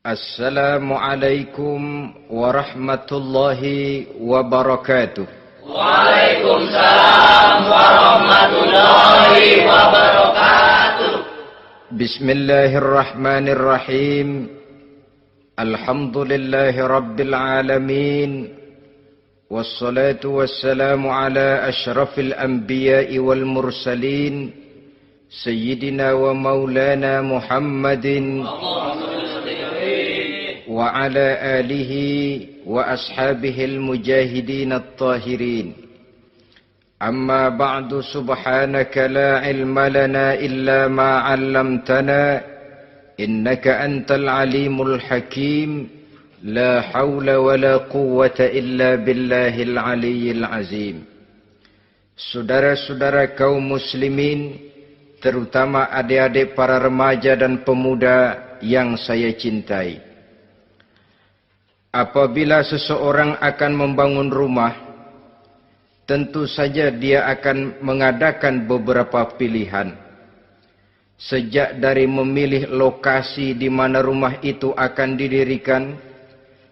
Assalamualaikum warahmatullahi wabarakatuh. Waalaikumsalam warahmatullahi wabarakatuh. Bismillahirrahmanirrahim. Alhamdulillahi rabbil alamin. Wassalatu wassalamu ala ashrafil anbiya'i wal mursalin. Sayyidina wa maulana Muhammadin wa ala alihi wa ashabihil mujahidin at-tahirin. Amma ba'du, subhanaka la ilma lana illa ma 'allamtana innaka antal alimul hakim. La hawla wa la quwwata illa billahil aliyyil azim. Saudara-saudara kaum muslimin, terutama adik-adik para remaja dan pemuda yang saya cintai. Apabila seseorang akan membangun rumah, tentu saja dia akan mengadakan beberapa pilihan. Sejak dari memilih lokasi di mana rumah itu akan didirikan,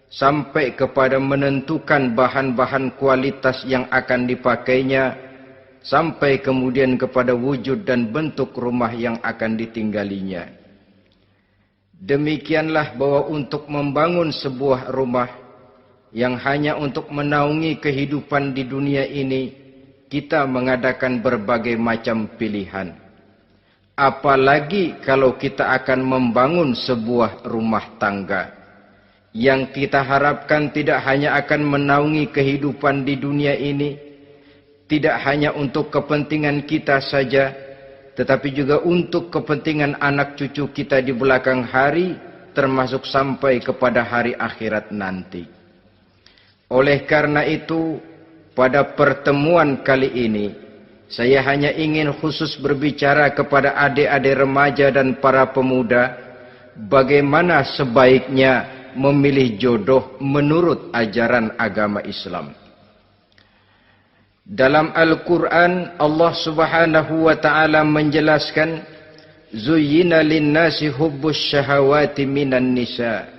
sampai kepada menentukan bahan-bahan kualitas yang akan dipakainya, sampai kemudian kepada wujud dan bentuk rumah yang akan ditinggalinya. Demikianlah bahwa untuk membangun sebuah rumah yang hanya untuk menaungi kehidupan di dunia ini, kita mengadakan berbagai macam pilihan. Apalagi kalau kita akan membangun sebuah rumah tangga yang kita harapkan tidak hanya akan menaungi kehidupan di dunia ini, tidak hanya untuk kepentingan kita saja, tetapi juga untuk kepentingan anak cucu kita di belakang hari, termasuk sampai kepada hari akhirat nanti. Oleh karena itu, pada pertemuan kali ini, saya hanya ingin khusus berbicara kepada adik-adik remaja dan para pemuda, bagaimana sebaiknya memilih jodoh menurut ajaran agama Islam. Dalam Al-Quran, Allah subhanahu wa ta'ala menjelaskan, Zuyyina linnasi hubbus syahawati minan nisa.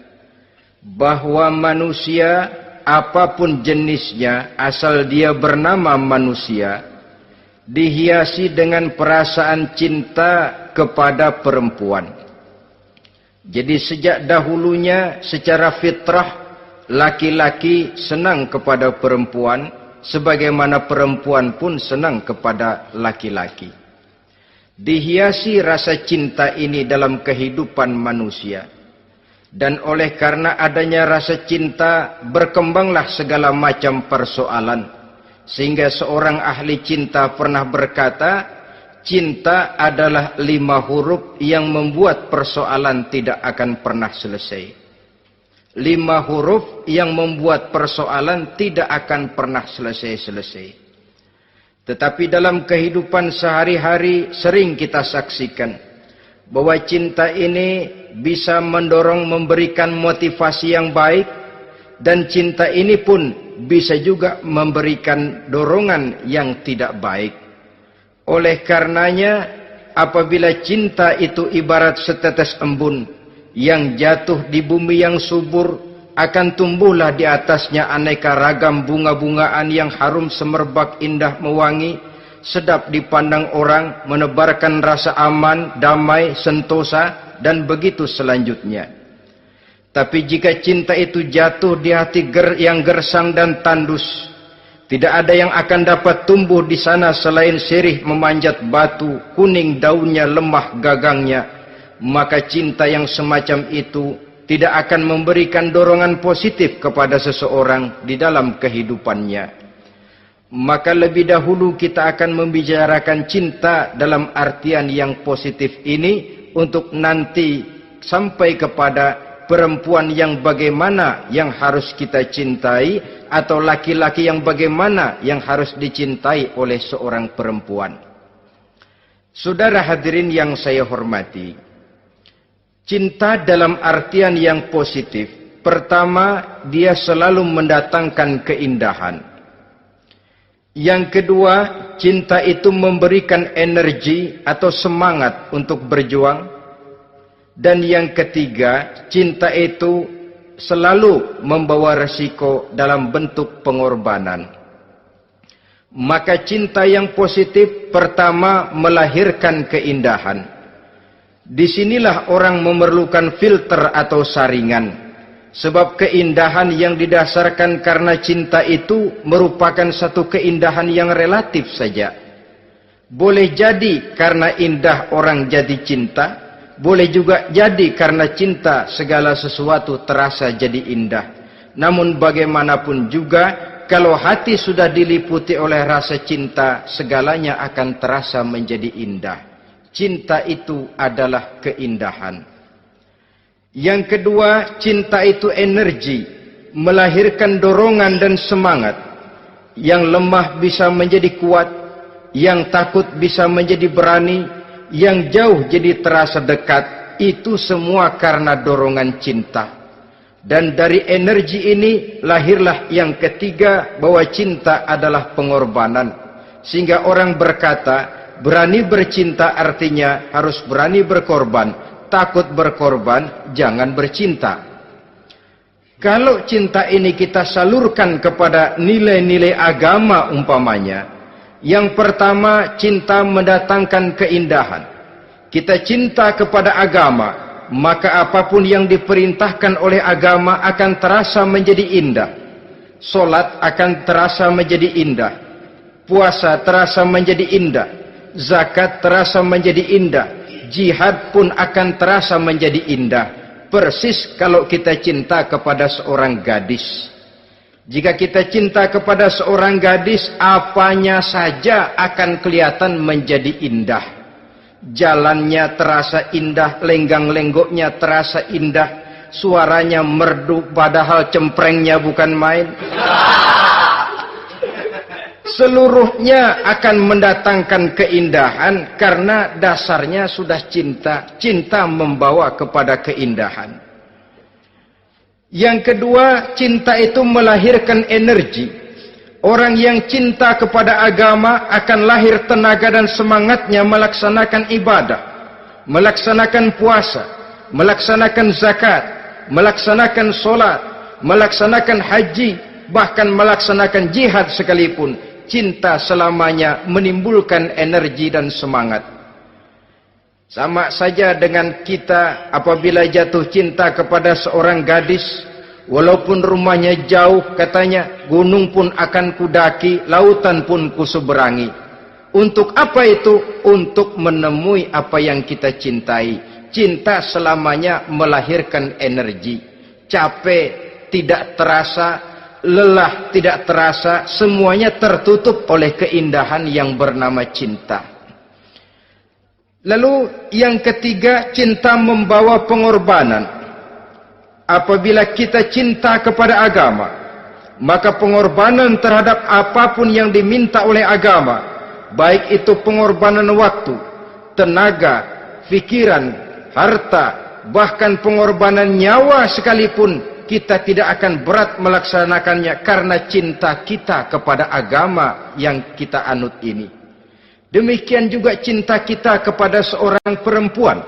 Bahwa manusia, apapun jenisnya, asal dia bernama manusia, dihiasi dengan perasaan cinta kepada perempuan. Jadi sejak dahulunya, secara fitrah, laki-laki senang kepada perempuan, sebagaimana perempuan pun senang kepada laki-laki. Dihiasi rasa cinta ini dalam kehidupan manusia. Dan oleh karena adanya rasa cinta, berkembanglah segala macam persoalan. Sehingga seorang ahli cinta pernah berkata, cinta adalah 5 huruf yang membuat persoalan tidak akan pernah selesai. 5 huruf yang membuat persoalan tidak akan pernah selesai-selesai. Tetapi dalam kehidupan sehari-hari sering kita saksikan bahwa cinta ini bisa mendorong, memberikan motivasi yang baik, dan cinta ini pun bisa juga memberikan dorongan yang tidak baik. Oleh karenanya, apabila cinta itu ibarat setetes embun yang jatuh di bumi yang subur, akan tumbuhlah di atasnya aneka ragam bunga-bungaan yang harum semerbak, indah, mewangi, sedap dipandang orang, menebarkan rasa aman, damai, sentosa, dan begitu selanjutnya. Tapi jika cinta itu jatuh di hati yang gersang dan tandus, tidak ada yang akan dapat tumbuh di sana selain sirih memanjat batu, kuning daunnya, lemah gagangnya. Maka cinta yang semacam itu tidak akan memberikan dorongan positif kepada seseorang di dalam kehidupannya. Maka lebih dahulu kita akan membicarakan cinta dalam artian yang positif ini, untuk nanti sampai kepada perempuan yang bagaimana yang harus kita cintai, atau laki-laki yang bagaimana yang harus dicintai oleh seorang perempuan. Saudara hadirin yang saya hormati, cinta dalam artian yang positif, pertama, dia selalu mendatangkan keindahan. Yang kedua, cinta itu memberikan energi atau semangat untuk berjuang. Dan yang ketiga, cinta itu selalu membawa resiko dalam bentuk pengorbanan. Maka cinta yang positif pertama melahirkan keindahan. Disinilah orang memerlukan filter atau saringan. Sebab keindahan yang didasarkan karena cinta itu merupakan satu keindahan yang relatif saja. Boleh jadi karena indah orang jadi cinta, boleh juga jadi karena cinta segala sesuatu terasa jadi indah. Namun bagaimanapun juga, kalau hati sudah diliputi oleh rasa cinta, segalanya akan terasa menjadi indah. Cinta itu adalah keindahan. Yang kedua, cinta itu energi, melahirkan dorongan dan semangat. Yang lemah bisa menjadi kuat, yang takut bisa menjadi berani, yang jauh jadi terasa dekat. Itu semua karena dorongan cinta. Dan dari energi ini lahirlah yang ketiga, bahwa cinta adalah pengorbanan. Sehingga orang berkata, berani bercinta artinya harus berani berkorban. Takut berkorban, jangan bercinta. Kalau cinta ini kita salurkan kepada nilai-nilai agama umpamanya, yang pertama, cinta mendatangkan keindahan. Kita cinta kepada agama, maka apapun yang diperintahkan oleh agama akan terasa menjadi indah. Solat akan terasa menjadi indah. Puasa terasa menjadi indah. Zakat terasa menjadi indah. Jihad pun akan terasa menjadi indah. Persis kalau kita cinta kepada seorang gadis. Jika kita cinta kepada seorang gadis, apanya saja akan kelihatan menjadi indah. Jalannya terasa indah, lenggang-lenggoknya terasa indah, suaranya merdu padahal cemprengnya bukan main. Seluruhnya akan mendatangkan keindahan karena dasarnya sudah cinta. Cinta membawa kepada keindahan. Yang kedua, cinta itu melahirkan energi. Orang yang cinta kepada agama akan lahir tenaga dan semangatnya melaksanakan ibadah, melaksanakan puasa, melaksanakan zakat, melaksanakan solat, melaksanakan haji, bahkan melaksanakan jihad sekalipun. Cinta selamanya menimbulkan energi dan semangat. Sama saja dengan kita apabila jatuh cinta kepada seorang gadis, walaupun rumahnya jauh, katanya, gunung pun akan kudaki, lautan pun kuseberangi. Untuk apa itu? Untuk menemui apa yang kita cintai. Cinta selamanya melahirkan energi. Capek tidak terasa, lelah tidak terasa, semuanya tertutup oleh keindahan yang bernama cinta. Lalu yang ketiga, cinta membawa pengorbanan. Apabila kita cinta kepada agama, maka pengorbanan terhadap apapun yang diminta oleh agama, baik itu pengorbanan waktu, tenaga, pikiran, harta, bahkan pengorbanan nyawa sekalipun, kita tidak akan berat melaksanakannya karena cinta kita kepada agama yang kita anut ini. Demikian juga cinta kita kepada seorang perempuan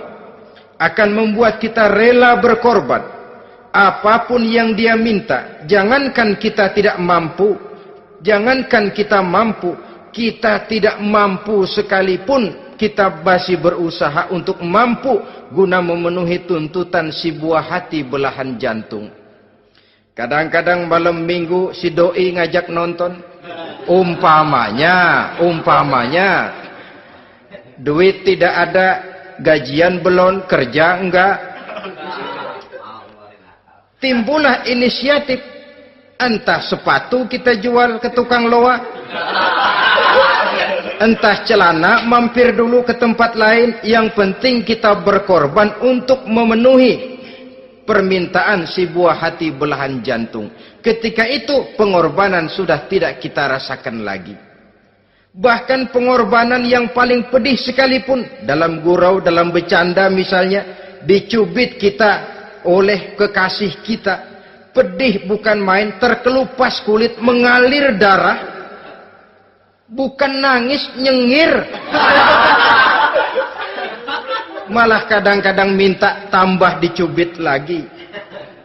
akan membuat kita rela berkorban. Apapun yang dia minta, jangankan kita tidak mampu, kita tidak mampu sekalipun, kita masih berusaha untuk mampu guna memenuhi tuntutan si buah hati belahan jantung. Kadang-kadang malam minggu si doi ngajak nonton. Umpamanya duit tidak ada, gajian belum, kerja enggak. Timbullah inisiatif, entah sepatu kita jual ke tukang loa, entah celana mampir dulu ke tempat lain. Yang penting kita berkorban untuk memenuhi permintaan si buah hati belahan jantung. Ketika itu pengorbanan sudah tidak kita rasakan lagi. Bahkan pengorbanan yang paling pedih sekalipun, dalam gurau, dalam bercanda misalnya, dicubit kita oleh kekasih kita, pedih bukan main, terkelupas kulit, mengalir darah, bukan nangis, nyengir. malah kadang-kadang minta tambah dicubit lagi.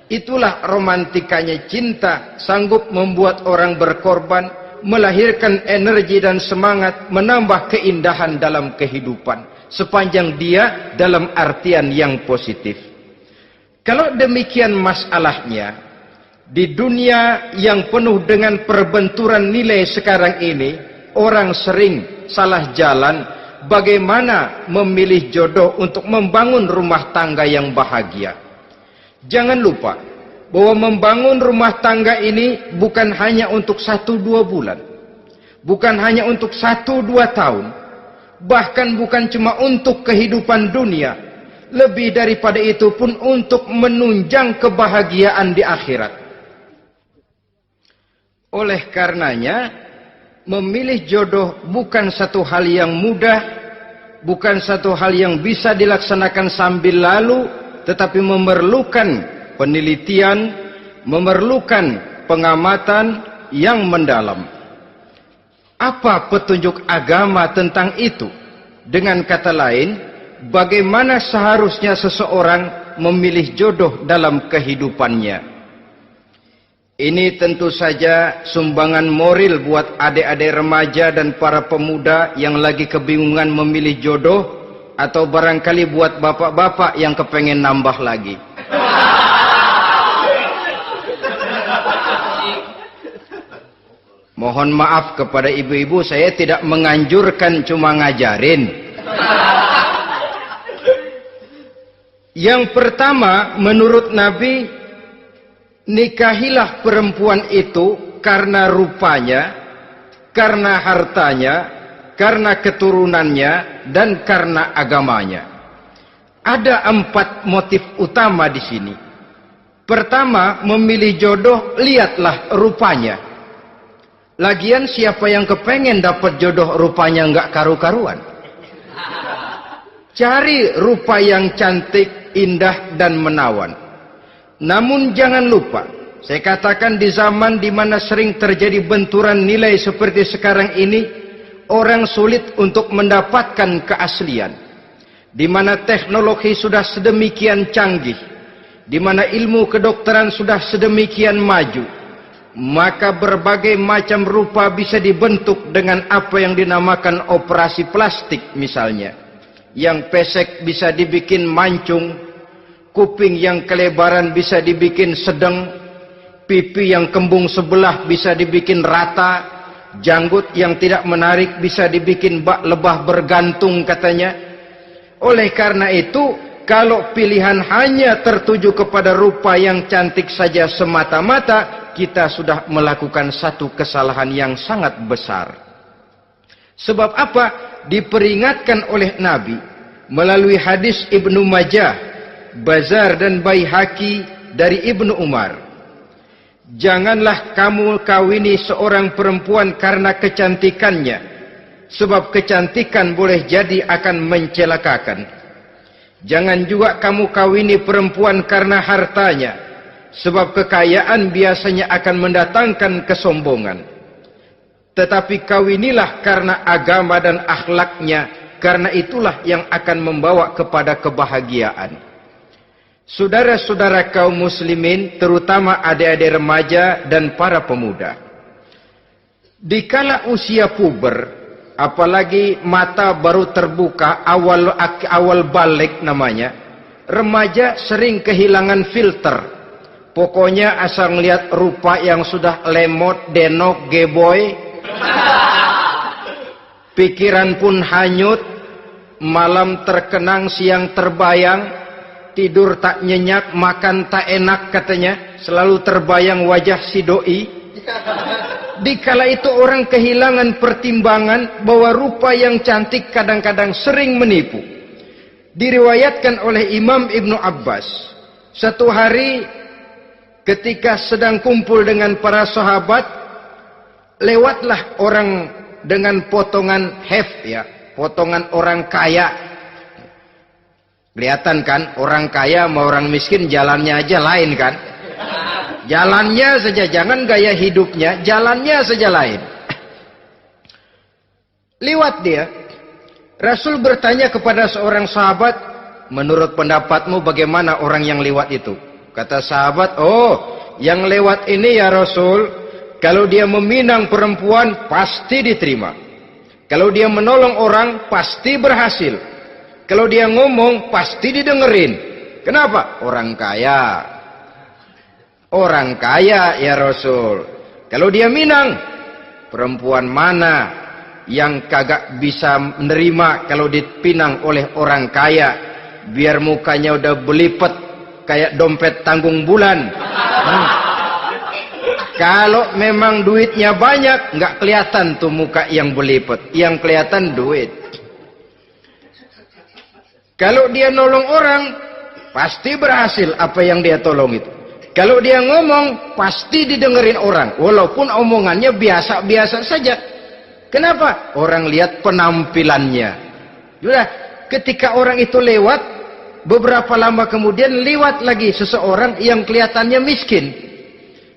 Itulah romantikanya cinta, sanggup membuat orang berkorban, melahirkan energi dan semangat, menambah keindahan dalam kehidupan, sepanjang dia dalam artian yang positif. Kalau demikian masalahnya, di dunia yang penuh dengan perbenturan nilai sekarang ini, orang sering salah jalan bagaimana memilih jodoh untuk membangun rumah tangga yang bahagia. Jangan lupa bahwa membangun rumah tangga ini bukan hanya untuk 1-2 bulan, bukan hanya untuk 1-2 tahun, bahkan bukan cuma untuk kehidupan dunia, lebih daripada itu pun untuk menunjang kebahagiaan di akhirat. Oleh karenanya, memilih jodoh bukan satu hal yang mudah, bukan satu hal yang bisa dilaksanakan sambil lalu, tetapi memerlukan penelitian, memerlukan pengamatan yang mendalam. Apa petunjuk agama tentang itu? Dengan kata lain, bagaimana seharusnya seseorang memilih jodoh dalam kehidupannya? Ini tentu saja sumbangan moral buat adik-adik remaja dan para pemuda yang lagi kebingungan memilih jodoh, atau barangkali buat bapak-bapak yang kepengen nambah lagi. Mohon maaf kepada ibu-ibu, saya tidak menganjurkan, cuma ngajarin. Yang pertama, menurut Nabi, nikahilah perempuan itu karena rupanya, karena hartanya, karena keturunannya, dan karena agamanya. Ada 4 motif utama di sini. Pertama, memilih jodoh, lihatlah rupanya. Lagian siapa yang kepengen dapat jodoh rupanya nggak karu-karuan? Cari rupa yang cantik, indah, dan menawan. Namun jangan lupa, saya katakan di zaman di mana sering terjadi benturan nilai seperti sekarang ini, orang sulit untuk mendapatkan keaslian. Di mana teknologi sudah sedemikian canggih, di mana ilmu kedokteran sudah sedemikian maju, maka berbagai macam rupa bisa dibentuk dengan apa yang dinamakan operasi plastik misalnya. Yang pesek bisa dibikin mancung, kuping yang kelebaran bisa dibikin sedang, pipi yang kembung sebelah bisa dibikin rata, janggut yang tidak menarik bisa dibikin bak lebah bergantung katanya. Oleh karena itu, kalau pilihan hanya tertuju kepada rupa yang cantik saja semata-mata, kita sudah melakukan satu kesalahan yang sangat besar. Sebab apa? Diperingatkan oleh Nabi melalui hadis Ibnu Majah, Bazar dan Baihaqi dari Ibnu Umar. Janganlah kamu kawini seorang perempuan karena kecantikannya, sebab kecantikan boleh jadi akan mencelakakan. Jangan juga kamu kawini perempuan karena hartanya, sebab kekayaan biasanya akan mendatangkan kesombongan. Tetapi kawinilah karena agama dan akhlaknya, karena itulah yang akan membawa kepada kebahagiaan. Saudara-saudara kaum muslimin, terutama adik-adik remaja dan para pemuda, dikala usia puber, apalagi mata baru terbuka, awal balik namanya, remaja sering kehilangan filter. Pokoknya asal ngelihat rupa yang sudah lemot, denok, geboy, pikiran pun hanyut, malam terkenang, siang terbayang, tidur tak nyenyak, makan tak enak katanya, selalu terbayang wajah si doi. Dikala itu orang kehilangan pertimbangan bahwa rupa yang cantik kadang-kadang sering menipu. Diriwayatkan oleh Imam Ibnu Abbas, satu hari ketika sedang kumpul dengan para sahabat, lewatlah orang dengan potongan potongan orang kaya. Kelihatan kan, orang kaya sama orang miskin jalannya aja lain kan. Jalannya saja, jangan gaya hidupnya, jalannya saja lain. Liwat dia. Rasul bertanya kepada seorang sahabat, menurut pendapatmu bagaimana orang yang lewat itu? Kata sahabat, oh, yang lewat ini ya Rasul, kalau dia meminang perempuan pasti diterima. Kalau dia menolong orang pasti berhasil. Kalau dia ngomong pasti didengerin. Kenapa? Orang kaya. Orang kaya ya Rasul. Kalau dia minang, perempuan mana yang kagak bisa menerima kalau dipinang oleh orang kaya? Biar mukanya udah belipet kayak dompet tanggung bulan. Kalau memang duitnya banyak, nggak kelihatan tuh muka yang belipet. Yang kelihatan duit. Kalau dia nolong orang, pasti berhasil apa yang dia tolong itu. Kalau dia ngomong, pasti didengerin orang. Walaupun omongannya biasa-biasa saja. Kenapa? Orang lihat penampilannya. Sudah, ketika orang itu lewat, beberapa lama kemudian lewat lagi seseorang yang kelihatannya miskin.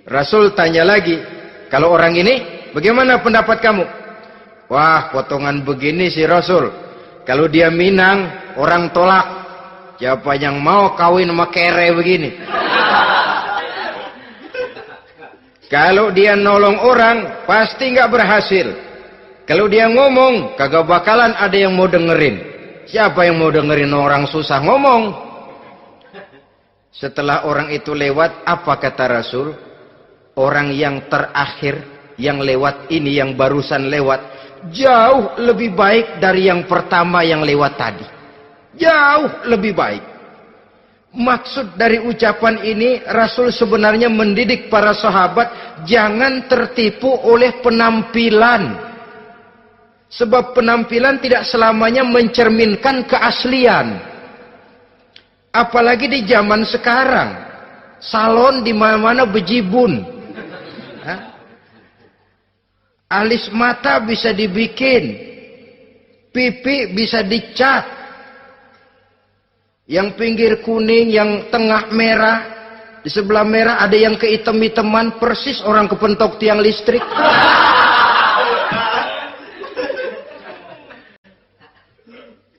Rasul tanya lagi, kalau orang ini, bagaimana pendapat kamu? Wah, potongan begini sih Rasul. Kalau dia minang, orang tolak. Siapa yang mau kawin sama kere begini? Kalau dia nolong orang, pasti nggak berhasil. Kalau dia ngomong, kagak bakalan ada yang mau dengerin. Siapa yang mau dengerin orang susah ngomong? Setelah orang itu lewat, apa kata Rasul? Orang yang terakhir, yang lewat ini, yang barusan lewat, jauh lebih baik dari yang pertama yang lewat tadi. Jauh lebih baik. Maksud dari ucapan ini, Rasul sebenarnya mendidik para sahabat jangan tertipu oleh penampilan. Sebab penampilan tidak selamanya mencerminkan keaslian. Apalagi di zaman sekarang, salon di mana-mana bejibun. Alis mata bisa dibikin, pipi bisa dicat. Yang pinggir kuning, yang tengah merah, di sebelah merah ada yang kehitam-hitaman, persis orang kepentok tiang listrik.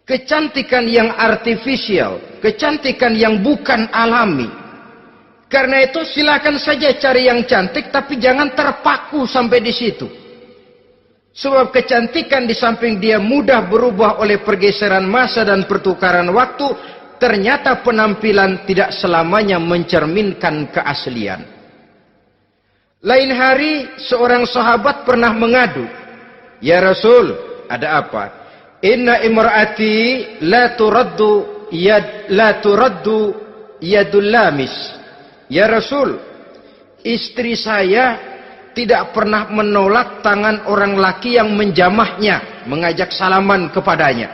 Kecantikan yang artifisial, kecantikan yang bukan alami. Karena itu silakan saja cari yang cantik, tapi jangan terpaku sampai di situ. Sebab kecantikan di samping dia mudah berubah oleh pergeseran masa dan pertukaran waktu, ternyata penampilan tidak selamanya mencerminkan keaslian. Lain hari seorang sahabat pernah mengadu, "Ya Rasul, ada apa? Inna imra'ati la turaddu yadul lamis." Ya Rasul, istri saya tidak pernah menolak tangan orang laki yang menjamahnya, mengajak salaman kepadanya.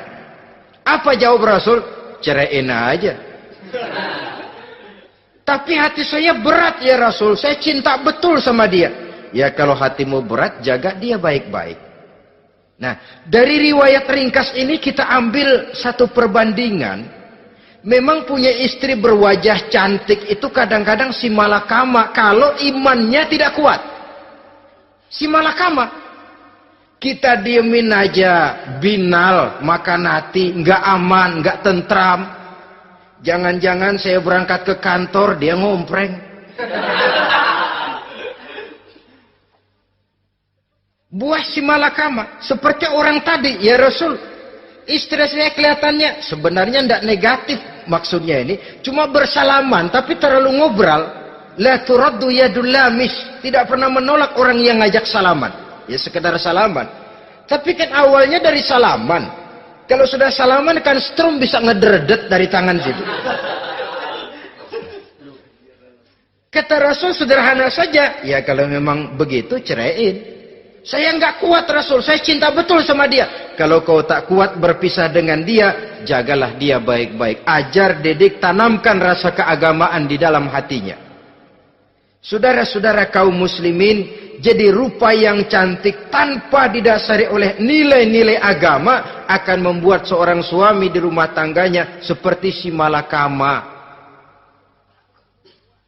Apa jawab Rasul? Ceraiin aja. Tapi hati saya berat ya Rasul, saya cinta betul sama dia. Ya kalau hatimu berat, jaga dia baik-baik. Nah, dari riwayat ringkas ini kita ambil satu perbandingan. Memang punya istri berwajah cantik itu kadang-kadang si malakama kalau imannya tidak kuat. Si malakama. Kita diemin aja, binal, makan hati, nggak aman, nggak tentram. Jangan-jangan saya berangkat ke kantor, dia ngompreng. Buah si malakama, seperti orang tadi, ya Rasul. Istri saya kelihatannya sebenarnya tidak negatif maksudnya ini, cuma bersalaman, tapi terlalu ngobrol. La turaddu yadul lamis, tidak pernah menolak orang yang ngajak salaman. Ya sekedar salaman. Tapi kan awalnya dari salaman. Kalau sudah salaman kan strum bisa ngederdet dari tangan situ. Kata Rasul sederhana saja. Ya kalau memang begitu ceraiin. Saya nggak kuat Rasul. Saya cinta betul sama dia. Kalau kau tak kuat berpisah dengan dia, jagalah dia baik-baik. Ajar, didik, tanamkan rasa keagamaan di dalam hatinya. Saudara-saudara kaum muslimin, jadi rupa yang cantik tanpa didasari oleh nilai-nilai agama akan membuat seorang suami di rumah tangganya seperti si malakama.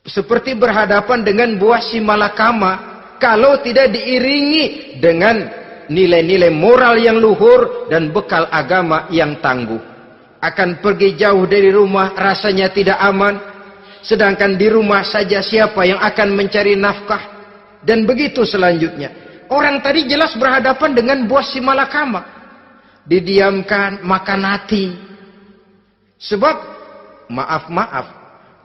Seperti berhadapan dengan buah si malakama kalau tidak diiringi dengan nilai-nilai moral yang luhur dan bekal agama yang tangguh. akan pergi jauh dari rumah rasanya tidak aman, sedangkan di rumah saja siapa yang akan mencari nafkah, dan begitu selanjutnya. Orang tadi jelas berhadapan dengan buah si malakama, didiamkan, makan hati. Sebab maaf,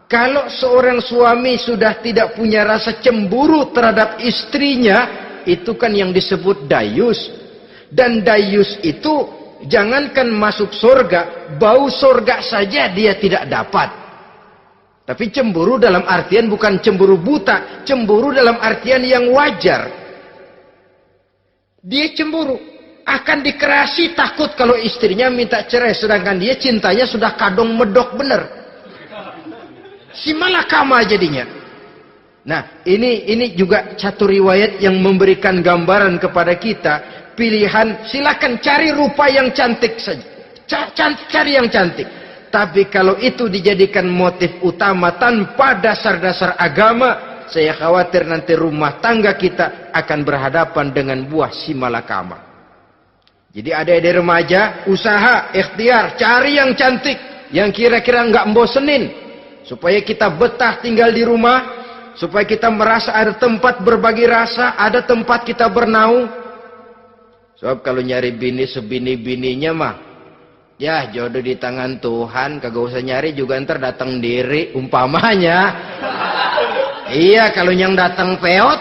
kalau seorang suami sudah tidak punya rasa cemburu terhadap istrinya, itu kan yang disebut dayus. Dan dayus itu jangankan masuk surga, bau surga saja dia tidak dapat. Tapi cemburu dalam artian bukan cemburu buta, cemburu dalam artian yang wajar. Dia cemburu, akan dikerasi, takut kalau istrinya minta cerai, sedangkan dia cintanya sudah kadung medok bener. Si malakama jadinya. Nah, ini juga satu riwayat yang memberikan gambaran kepada kita. Pilihan, silakan cari rupa yang cantik saja. Cari yang cantik. Tapi kalau itu dijadikan motif utama tanpa dasar-dasar agama, saya khawatir nanti rumah tangga kita akan berhadapan dengan buah si malakama. Jadi adik-adik remaja, usaha, ikhtiar, cari yang cantik, yang kira-kira nggak membosenin. Supaya kita betah tinggal di rumah, supaya kita merasa ada tempat berbagi rasa, ada tempat kita bernaung. Sebab kalau nyari bini sebini-bininya mah, ya jodoh di tangan Tuhan, kagak usah nyari juga ntar datang diri, umpamanya. Iya, kalau yang datang peot.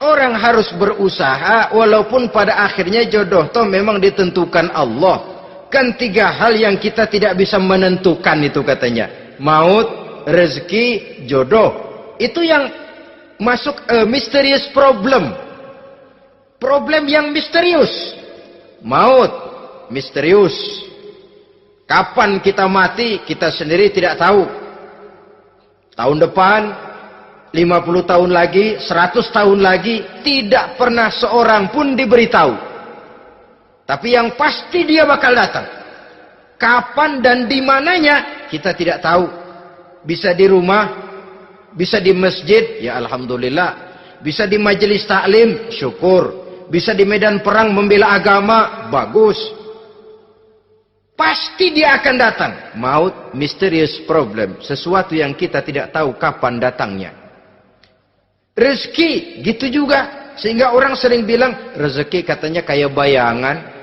Orang harus berusaha, walaupun pada akhirnya jodoh toh memang ditentukan Allah. Kan 3 hal yang kita tidak bisa menentukan itu katanya. Maut, rezeki, jodoh. Itu yang masuk mysterious problem. Problem yang misterius. Maut, misterius. Kapan kita mati, kita sendiri tidak tahu. Tahun depan, 50 tahun lagi, 100 tahun lagi, tidak pernah seorang pun diberitahu. Tapi yang pasti dia bakal datang. Kapan dan di mananya kita tidak tahu. Bisa di rumah, bisa di masjid, ya alhamdulillah. Bisa di majelis taklim, syukur. Bisa di medan perang membela agama, bagus. Pasti dia akan datang. Maut, mysterious problem. Sesuatu yang kita tidak tahu kapan datangnya. Rezeki, gitu juga. Sehingga orang sering bilang, rezeki katanya kayak bayangan.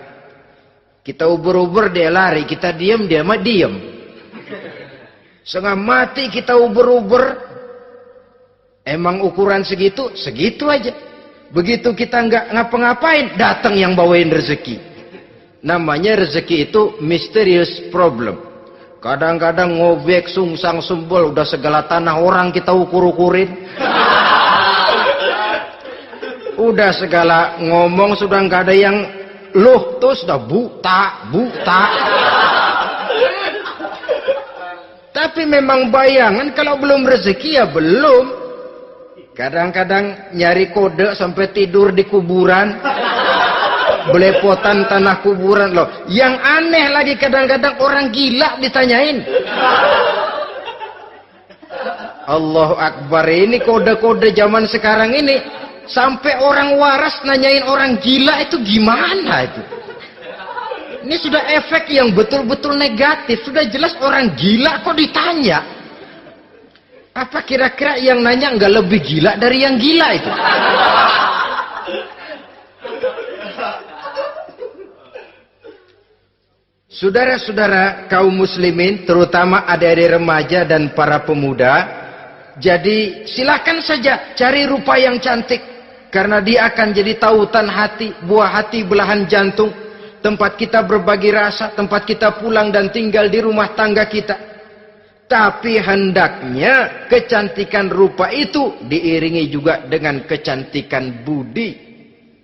Kita ubur-ubur dia lari, kita diam dia mah diam. Setengah mati kita ubur-ubur. Emang ukuran segitu, segitu aja. Begitu kita nggak ngapa-ngapain, datang yang bawain rezeki. Namanya rezeki itu mysterious problem. Kadang-kadang ngobek, sungsang, sumbol, udah segala tanah orang kita ukur-ukurin. Udah segala ngomong sudah nggak ada yang loh, tuh sudah buta. Tapi memang bayangan, kalau belum rezeki ya belum. Kadang-kadang nyari kode sampai tidur di kuburan. Belepotan tanah kuburan loh. Yang aneh lagi kadang-kadang orang gila ditanyain. Allahu Akbar, ini kode-kode zaman sekarang ini. Sampai orang waras nanyain orang gila, itu gimana itu? Ini sudah efek yang betul-betul negatif. Sudah jelas orang gila kok ditanya. Apa kira-kira yang nanya nggak lebih gila dari yang gila itu? Saudara-saudara kaum muslimin, terutama adik-adik remaja dan para pemuda, jadi silakan saja cari rupa yang cantik. Karena dia akan jadi tautan hati, buah hati belahan jantung. Tempat kita berbagi rasa, tempat kita pulang dan tinggal di rumah tangga kita. Tapi hendaknya kecantikan rupa itu diiringi juga dengan kecantikan budi.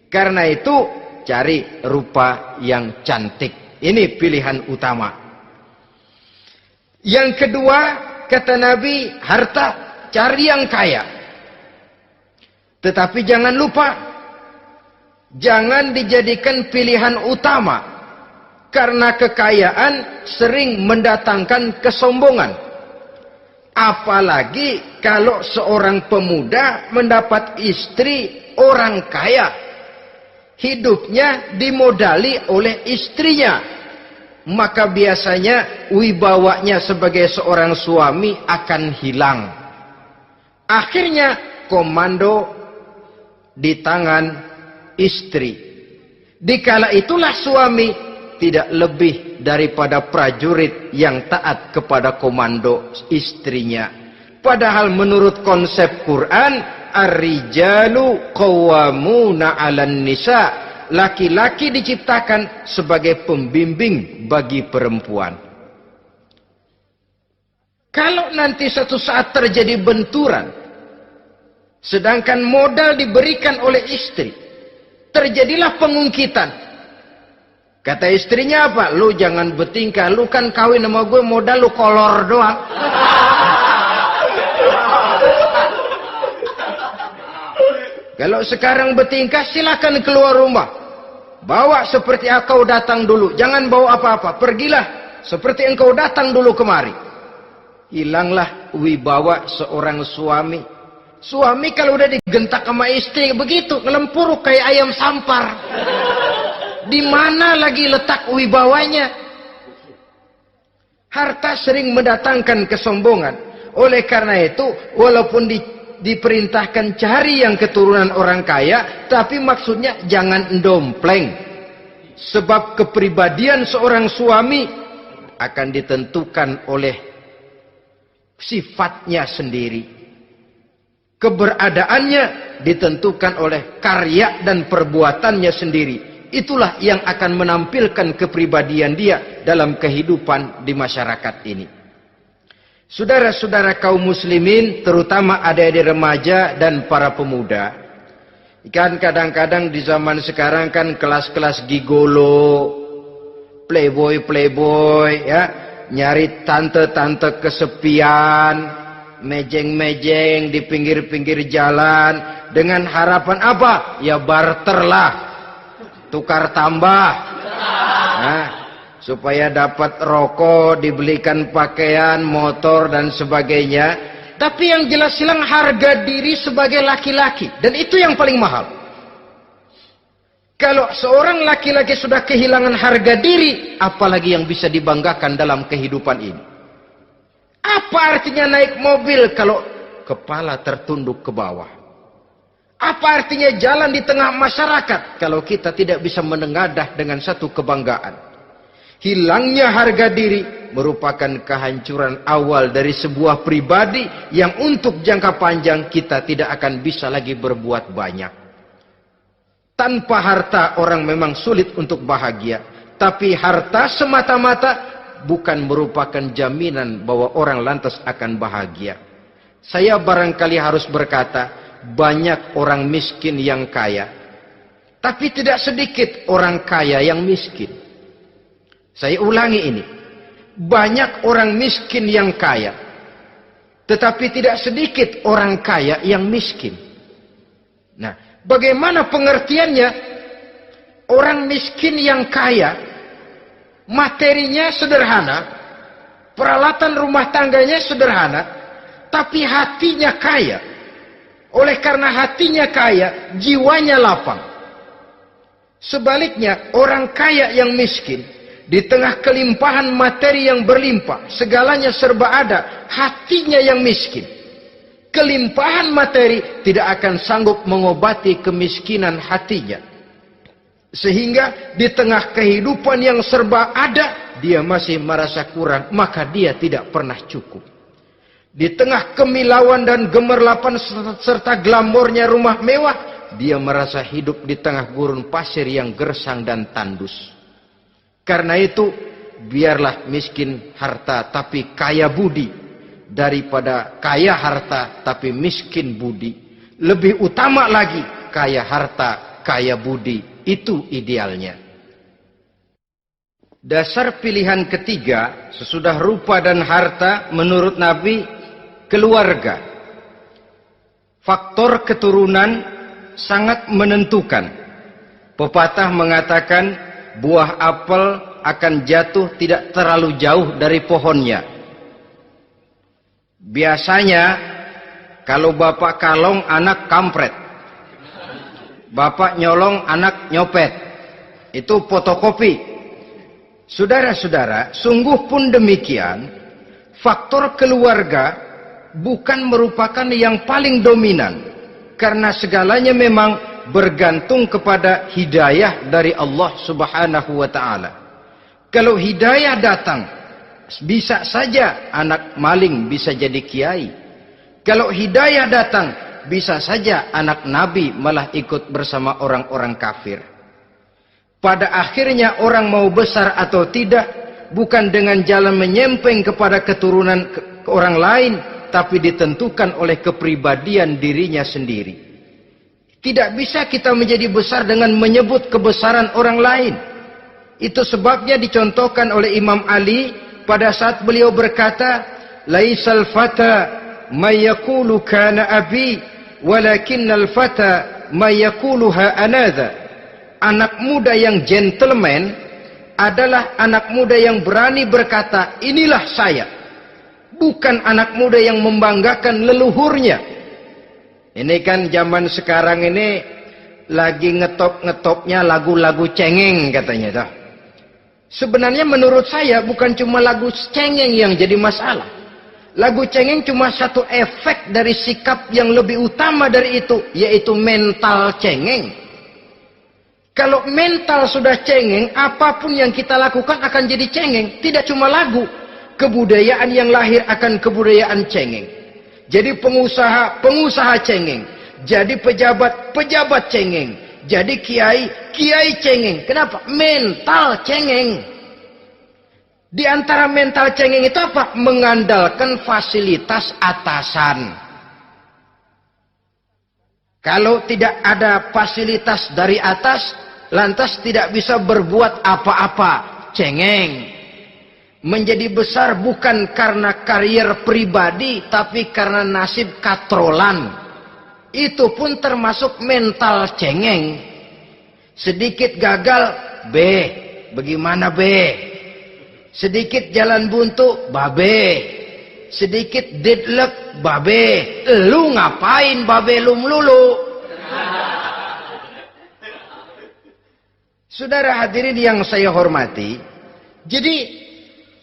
Karena itu cari rupa yang cantik. Ini pilihan utama. Yang kedua, kata Nabi, harta, cari yang kaya. Tetapi jangan lupa, jangan dijadikan pilihan utama. Karena kekayaan sering mendatangkan kesombongan. Apalagi kalau seorang pemuda mendapat istri orang kaya. hidupnya dimodali oleh istrinya, maka biasanya wibawanya sebagai seorang suami akan hilang. Akhirnya komando di tangan istri. Dikala itulah suami tidak lebih daripada prajurit yang taat kepada komando istrinya. Padahal menurut konsep Quran, ar-rijalu qawwamuna 'alan nisa, laki-laki diciptakan sebagai pembimbing bagi perempuan. Kalau nanti suatu saat terjadi benturan, sedangkan modal diberikan oleh istri, terjadilah pengungkitan. Kata istrinya apa? Lu jangan bertingkah, lu kan kawin sama gue modal lu kolor doang. Kalau sekarang bertingkah, silakan keluar rumah. Bawa seperti engkau datang dulu. Jangan bawa apa-apa. Pergilah seperti engkau datang dulu kemari. Hilanglah wibawa seorang suami. Suami kalau udah digentak sama istri begitu, ngelempuruk kayak ayam sampar. Di mana lagi letak wibawanya? Harta sering mendatangkan kesombongan. Oleh karena itu, walaupun diperintahkan cari yang keturunan orang kaya, tapi maksudnya jangan dompleng. Sebab kepribadian seorang suami akan ditentukan oleh sifatnya sendiri. Keberadaannya ditentukan oleh karya dan perbuatannya sendiri. Itulah yang akan menampilkan kepribadian dia dalam kehidupan di masyarakat ini. Saudara-saudara kaum muslimin, terutama adik-adik remaja dan para pemuda, kan kadang-kadang di zaman sekarang kan kelas-kelas gigolo, playboy ya, nyari tante-tante kesepian, mejeng-mejeng di pinggir-pinggir jalan dengan harapan apa? Ya barter lah, tukar tambah. Nah, supaya dapat rokok, dibelikan pakaian, motor dan sebagainya. Tapi yang jelas hilang harga diri sebagai laki-laki, dan itu yang paling mahal. Kalau seorang laki-laki sudah kehilangan harga diri, apalagi yang bisa dibanggakan dalam kehidupan ini? Apa artinya naik mobil kalau kepala tertunduk ke bawah? Apa artinya jalan di tengah masyarakat kalau kita tidak bisa menengadah dengan satu kebanggaan? Hilangnya harga diri merupakan kehancuran awal dari sebuah pribadi yang untuk jangka panjang kita tidak akan bisa lagi berbuat banyak. Tanpa harta orang memang sulit untuk bahagia, tapi harta semata-mata bukan merupakan jaminan bahwa orang lantas akan bahagia. Saya barangkali harus berkata, banyak orang miskin yang kaya, tapi tidak sedikit orang kaya yang miskin. Saya ulangi ini. Banyak orang miskin yang kaya, tetapi tidak sedikit orang kaya yang miskin. Nah, bagaimana pengertiannya? Orang miskin yang kaya, materinya sederhana, peralatan rumah tangganya sederhana, tapi hatinya kaya. Oleh karena hatinya kaya, jiwanya lapang. Sebaliknya, orang kaya yang miskin, di tengah kelimpahan materi yang berlimpah, segalanya serba ada, hatinya yang miskin. Kelimpahan materi tidak akan sanggup mengobati kemiskinan hatinya. Sehingga di tengah kehidupan yang serba ada, dia masih merasa kurang, maka dia tidak pernah cukup. Di tengah kemilauan dan gemerlapan serta glamornya rumah mewah, dia merasa hidup di tengah gurun pasir yang gersang dan tandus. Karena itu, biarlah miskin harta tapi kaya budi, daripada kaya harta tapi miskin budi. Lebih utama lagi, kaya harta, kaya budi. Itu idealnya. Dasar pilihan ketiga, sesudah rupa dan harta, menurut Nabi, keluarga. Faktor keturunan sangat menentukan. Pepatah mengatakan, buah apel akan jatuh tidak terlalu jauh dari pohonnya. Biasanya kalau bapak kalong, anak kampret. Bapak nyolong, anak nyopet. Itu fotokopi. Saudara-saudara, sungguh pun demikian, faktor keluarga bukan merupakan yang paling dominan. Karena segalanya memang bergantung kepada hidayah dari Allah Subhanahu wa ta'ala. Kalau hidayah datang, bisa saja anak maling bisa jadi kiai. Kalau hidayah datang, bisa saja anak nabi malah ikut bersama orang-orang kafir. Pada akhirnya orang mau besar atau tidak, bukan dengan jalan menyempeng kepada keturunan orang lain, tapi ditentukan oleh kepribadian dirinya sendiri. Tidak bisa kita menjadi besar dengan menyebut kebesaran orang lain. Itu sebabnya dicontohkan oleh Imam Ali pada saat beliau berkata, "Laisal fata may yaqulu kana abi, walakinnal fata may yaquluha anadha." Anak muda yang gentleman adalah anak muda yang berani berkata, "Inilah saya." Bukan anak muda yang membanggakan leluhurnya. Ini kan zaman sekarang ini lagi ngetop-ngetopnya lagu-lagu cengeng katanya toh. Sebenarnya menurut saya bukan cuma lagu cengeng yang jadi masalah. Lagu cengeng cuma satu efek dari sikap yang lebih utama dari itu, yaitu mental cengeng. Kalau mental sudah cengeng, apapun yang kita lakukan akan jadi cengeng. Tidak cuma lagu, kebudayaan yang lahir akan kebudayaan cengeng. Jadi pengusaha cengeng. Jadi pejabat cengeng. Jadi kiai cengeng. Kenapa? Mental cengeng. Di antara mental cengeng itu apa? Mengandalkan fasilitas atasan. Kalau tidak ada fasilitas dari atas, lantas tidak bisa berbuat apa-apa. Cengeng. Menjadi besar bukan karena karier pribadi, tapi karena nasib katrolan. Itu pun termasuk mental cengeng. Sedikit gagal, B. Bagaimana B? Sedikit jalan buntu, babe. Sedikit deadlock, babe. Lu ngapain babe lu melulu? Saudara hadirin yang saya hormati, jadi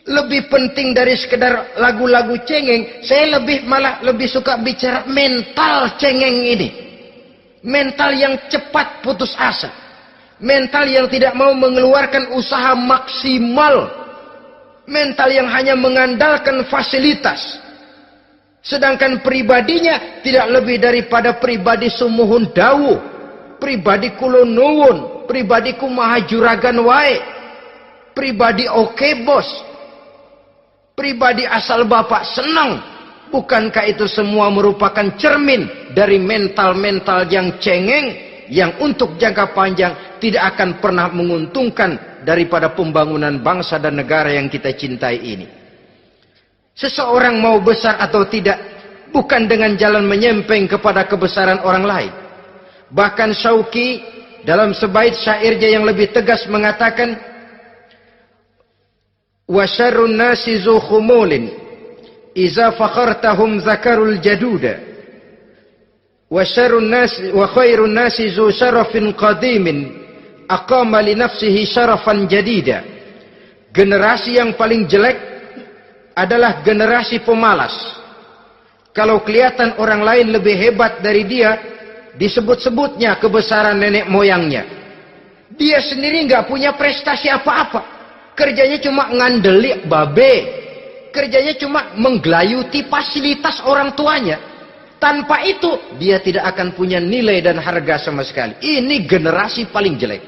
lebih penting dari sekedar lagu-lagu cengeng, saya malah lebih suka bicara mental cengeng ini. Mental yang cepat putus asa. Mental yang tidak mau mengeluarkan usaha maksimal. Mental yang hanya mengandalkan fasilitas. Sedangkan pribadinya tidak lebih daripada pribadi sumuhun dawuh, pribadi kulo nuwun, pribadiku maha juragan wae, pribadi oke bos, pribadi asal bapak senang. Bukankah itu semua merupakan cermin dari mental-mental yang cengeng, yang untuk jangka panjang tidak akan pernah menguntungkan daripada pembangunan bangsa dan negara yang kita cintai ini. Seseorang mau besar atau tidak, bukan dengan jalan menyempeng kepada kebesaran orang lain. Bahkan Syauqi dalam sebaik syairnya yang lebih tegas mengatakan, wa syarrun nasi zu khumulin iza fakhartahum zakarul jaduda wa syarrun nasi wa khairun nasi zu syarafin qadimin aqama li nafsihi syarafan jadida. Generasi yang paling jelek adalah generasi pemalas. Kalau kelihatan orang lain lebih hebat dari dia, disebut-sebutnya kebesaran nenek moyangnya. Dia sendiri nggak punya prestasi apa-apa. Kerjanya cuma ngandeli babe. Kerjanya cuma menggelayuti fasilitas orang tuanya. Tanpa itu, dia tidak akan punya nilai dan harga sama sekali. Ini generasi paling jelek.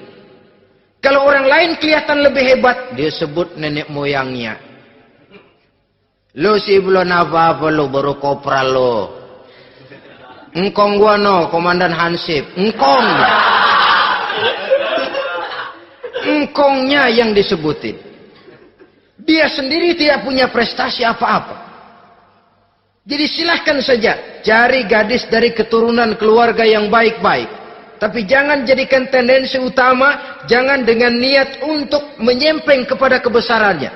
Kalau orang lain kelihatan lebih hebat, dia sebut nenek moyangnya. Lo sih belum apa-apa lo, baru kopral lo. Engkong gua no, Komandan Hansip. Engkongnya yang disebutin. Dia sendiri tidak punya prestasi apa-apa. Jadi silahkan saja cari gadis dari keturunan keluarga yang baik-baik. Tapi jangan jadikan tendensi utama, jangan dengan niat untuk menyempeng kepada kebesarannya.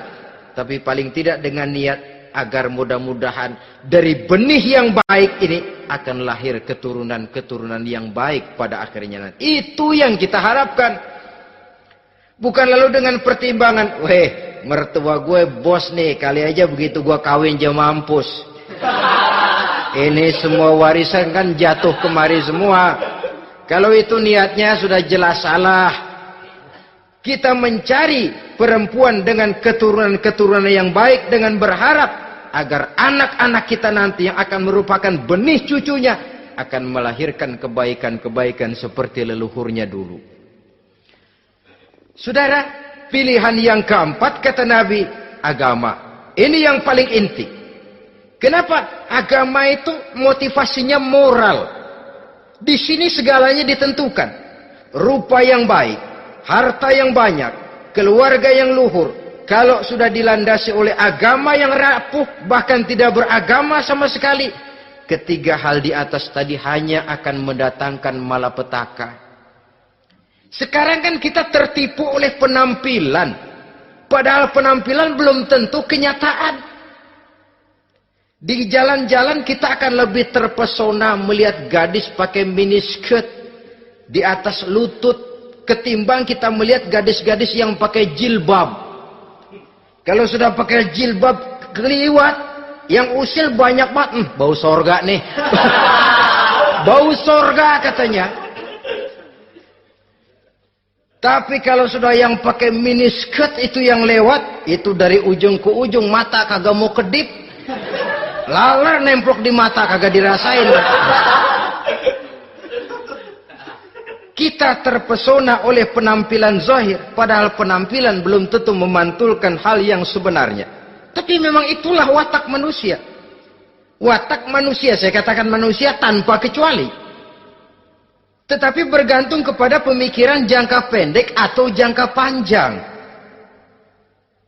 Tapi paling tidak dengan niat agar mudah-mudahan dari benih yang baik ini akan lahir keturunan-keturunan yang baik pada akhirnya nanti. Itu yang kita harapkan. Bukan lalu dengan pertimbangan, weh, mertua gue bos nih, kali aja begitu gue kawin aja mampus. Ini semua warisan kan jatuh kemari semua. Kalau itu niatnya sudah jelas salah. Kita mencari perempuan dengan keturunan-keturunan yang baik dengan berharap agar anak-anak kita nanti yang akan merupakan benih cucunya akan melahirkan kebaikan-kebaikan seperti leluhurnya dulu. Saudara, pilihan yang keempat kata Nabi, agama. Ini yang paling inti. Kenapa? Agama itu motivasinya moral. Di sini segalanya ditentukan. Rupa yang baik, harta yang banyak, keluarga yang luhur. Kalau sudah dilandasi oleh agama yang rapuh, bahkan tidak beragama sama sekali, ketiga hal di atas tadi hanya akan mendatangkan malapetaka. Sekarang kan kita tertipu oleh penampilan. Padahal penampilan belum tentu kenyataan. Di jalan-jalan kita akan lebih terpesona melihat gadis pakai miniskirt di atas lutut ketimbang kita melihat gadis-gadis yang pakai jilbab. Kalau sudah pakai jilbab keliwat, yang usil banyak banget, bau sorga nih. Bau sorga katanya. Tapi kalau sudah yang pakai miniskirt itu yang lewat, itu dari ujung ke ujung mata kagak mau kedip. Laler nemplok di mata kagak dirasain. Kita terpesona oleh penampilan zahir, padahal penampilan belum tentu memantulkan hal yang sebenarnya. Tapi memang itulah watak manusia. Watak manusia, saya katakan manusia tanpa kecuali. Tetapi bergantung kepada pemikiran jangka pendek atau jangka panjang.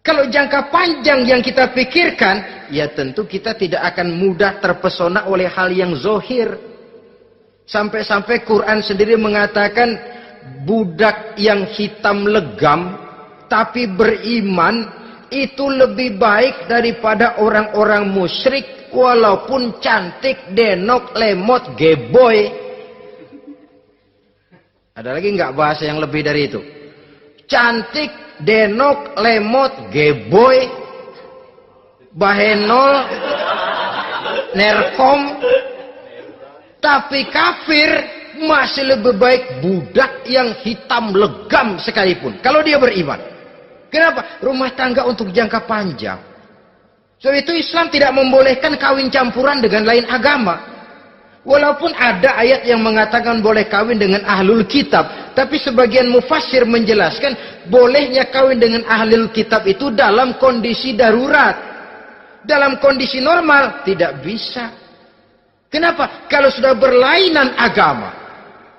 Kalau jangka panjang yang kita pikirkan, ya tentu kita tidak akan mudah terpesona oleh hal yang zahir. Sampai-sampai Quran sendiri mengatakan budak yang hitam legam tapi beriman itu lebih baik daripada orang-orang musyrik walaupun cantik, denok, lemot, geboy. Ada lagi nggak bahasa yang lebih dari itu? Cantik, denok, lemot, geboy, bahenol, nerkom. Tapi kafir masih lebih baik budak yang hitam legam sekalipun. Kalau dia beriman. Kenapa? Rumah tangga untuk jangka panjang. Sebab itu Islam tidak membolehkan kawin campuran dengan lain agama. Walaupun ada ayat yang mengatakan boleh kawin dengan ahlul kitab. Tapi sebagian mufassir menjelaskan bolehnya kawin dengan ahlul kitab itu dalam kondisi darurat. Dalam kondisi normal tidak bisa. Kenapa? Kalau sudah berlainan agama,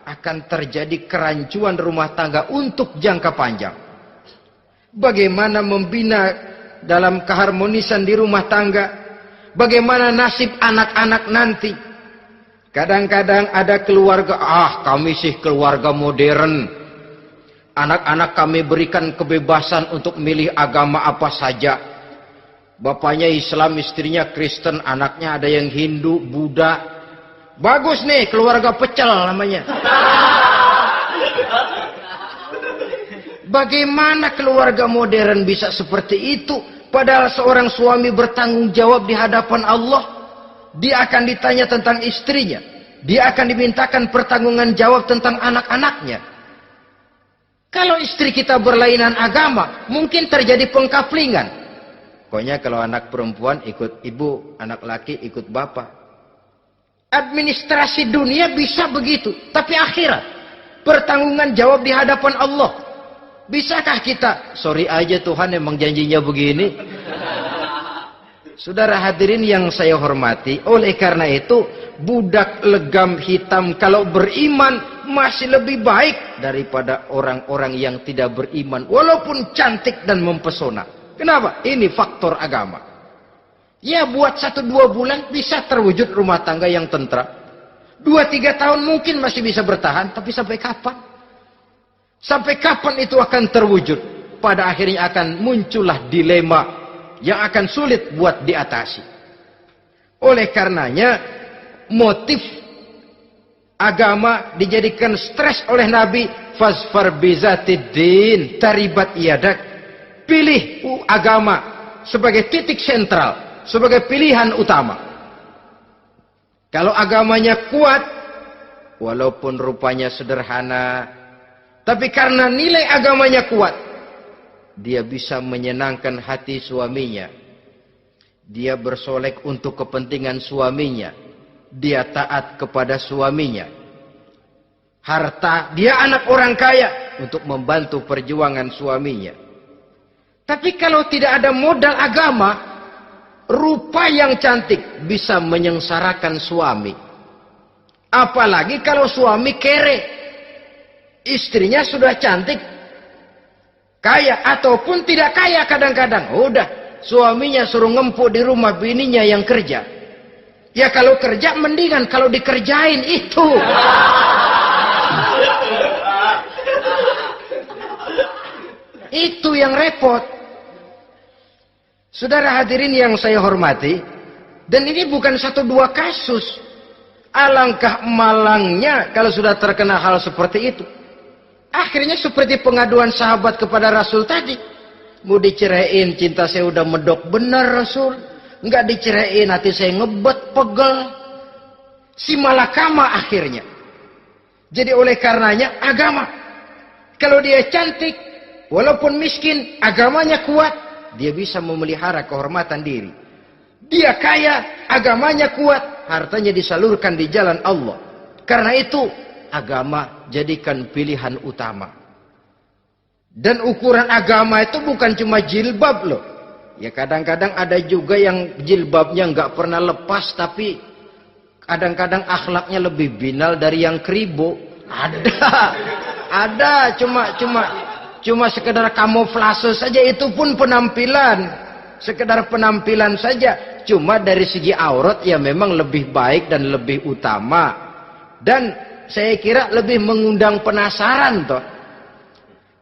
akan terjadi kerancuan rumah tangga untuk jangka panjang. Bagaimana membina dalam keharmonisan di rumah tangga? Bagaimana nasib anak-anak nanti? Kadang-kadang ada keluarga, kami sih keluarga modern. Anak-anak kami berikan kebebasan untuk milih agama apa saja. Bapaknya Islam, istrinya Kristen, anaknya ada yang Hindu, Buddha. Bagus nih, keluarga pecel namanya. Bagaimana keluarga modern bisa seperti itu? Padahal seorang suami bertanggung jawab di hadapan Allah. Dia akan ditanya tentang istrinya. Dia akan dimintakan pertanggungan jawab tentang anak-anaknya. Kalau istri kita berlainan agama, mungkin terjadi pengkaplingan. Pokoknya kalau anak perempuan ikut ibu, anak laki ikut bapak. Administrasi dunia bisa begitu. Tapi akhirat, pertanggungan jawab di hadapan Allah. Bisakah kita? Sorry aja Tuhan emang janjinya begini. Saudara hadirin yang saya hormati, oleh karena itu budak legam hitam kalau beriman masih lebih baik daripada orang-orang yang tidak beriman walaupun cantik dan mempesona. Kenapa? Ini faktor agama. Ya buat 1-2 bulan bisa terwujud rumah tangga yang tentram. 2-3 tahun mungkin masih bisa bertahan, tapi sampai kapan? Sampai kapan itu akan terwujud? Pada akhirnya akan muncullah dilema. yang akan sulit buat diatasi. Oleh karenanya motif agama dijadikan stres oleh Nabi. Fasfar bizatiddin taribat yadak. Pilih agama sebagai titik sentral, sebagai pilihan utama. Kalau agamanya kuat, walaupun rupanya sederhana, tapi karena nilai agamanya kuat, dia bisa menyenangkan hati suaminya. Dia bersolek untuk kepentingan suaminya. Dia taat kepada suaminya. Harta, dia anak orang kaya untuk membantu perjuangan suaminya. Tapi kalau tidak ada modal agama, rupa yang cantik bisa menyengsarakan suami. Apalagi kalau suami kere. Istrinya sudah cantik, kaya ataupun tidak kaya kadang-kadang. Udah, suaminya suruh ngempuk di rumah, bininya yang kerja. Ya kalau kerja mendingan kalau dikerjain itu. Itu yang repot. Saudara hadirin yang saya hormati, dan ini bukan satu dua kasus. Alangkah malangnya kalau sudah terkena hal seperti itu. Akhirnya seperti pengaduan sahabat kepada Rasul tadi. Mau diceraiin, cinta saya udah medok benar Rasul. Enggak diceraiin, hati saya ngebet, pegel. Si malakama akhirnya. Jadi oleh karenanya agama. Kalau dia cantik, walaupun miskin, agamanya kuat, dia bisa memelihara kehormatan diri. Dia kaya, agamanya kuat, hartanya disalurkan di jalan Allah. Karena itu, agama jadikan pilihan utama. Dan ukuran agama itu bukan cuma jilbab loh. Ya kadang-kadang ada juga yang jilbabnya nggak pernah lepas, tapi kadang-kadang akhlaknya lebih binal dari yang kribo. Ada cuma sekedar kamuflase saja, itu pun penampilan, sekedar penampilan saja. Cuma dari segi aurat ya memang lebih baik dan lebih utama, dan saya kira lebih mengundang penasaran toh.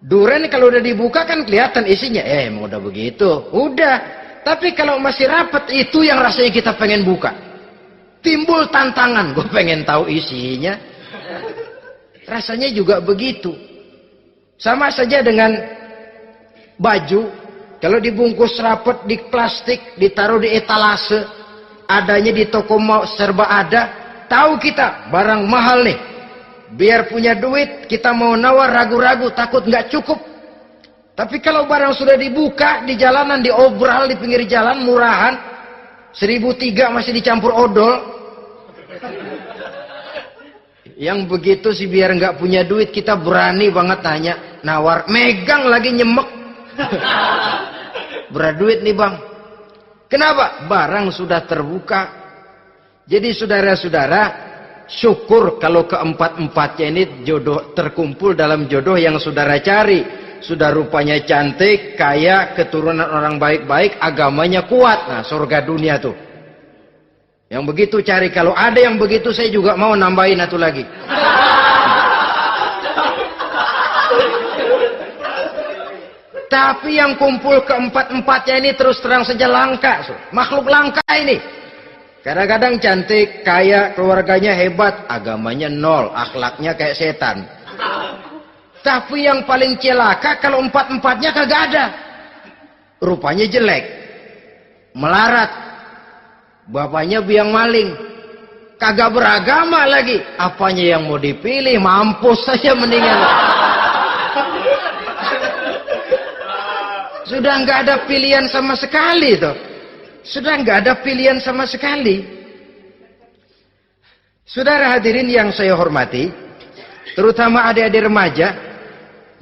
Duren kalau udah dibuka kan kelihatan isinya, emang udah begitu, udah. Tapi kalau masih rapat, itu yang rasanya kita pengen buka. Timbul tantangan, gue pengen tahu isinya. Rasanya juga begitu. Sama saja dengan baju, kalau dibungkus rapat di plastik, ditaruh di etalase, adanya di toko mau serba ada, tahu kita barang mahal nih. Biar punya duit, kita mau nawar ragu-ragu, takut nggak cukup. Tapi kalau barang sudah dibuka di jalanan, diobral di pinggir jalan, murahan, 1.003 masih dicampur odol. Yang begitu sih biar nggak punya duit, kita berani banget tanya, nawar, megang lagi nyemek. Berduit nih bang. Kenapa? Barang sudah terbuka. Jadi saudara-saudara, syukur kalau keempat-empatnya ini jodoh terkumpul dalam jodoh yang saudara cari. Sudah rupanya cantik, kaya, keturunan orang baik-baik, agamanya kuat. Nah, surga dunia tuh. Yang begitu cari. Kalau ada yang begitu, saya juga mau nambahin satu lagi. Tapi yang kumpul keempat-empatnya ini terus terang saja langka. Makhluk langka ini. Kadang-kadang cantik, kaya, keluarganya hebat, agamanya nol, akhlaknya kayak setan. Tapi yang paling celaka kalau empat-empatnya kagak ada. Rupanya jelek, melarat, bapaknya biang maling, kagak beragama lagi. Apanya yang mau dipilih? Mampus saja mendingan. Sudah nggak ada pilihan sama sekali tuh. Sudah nggak ada pilihan sama sekali. Saudara hadirin yang saya hormati, terutama adik-adik remaja.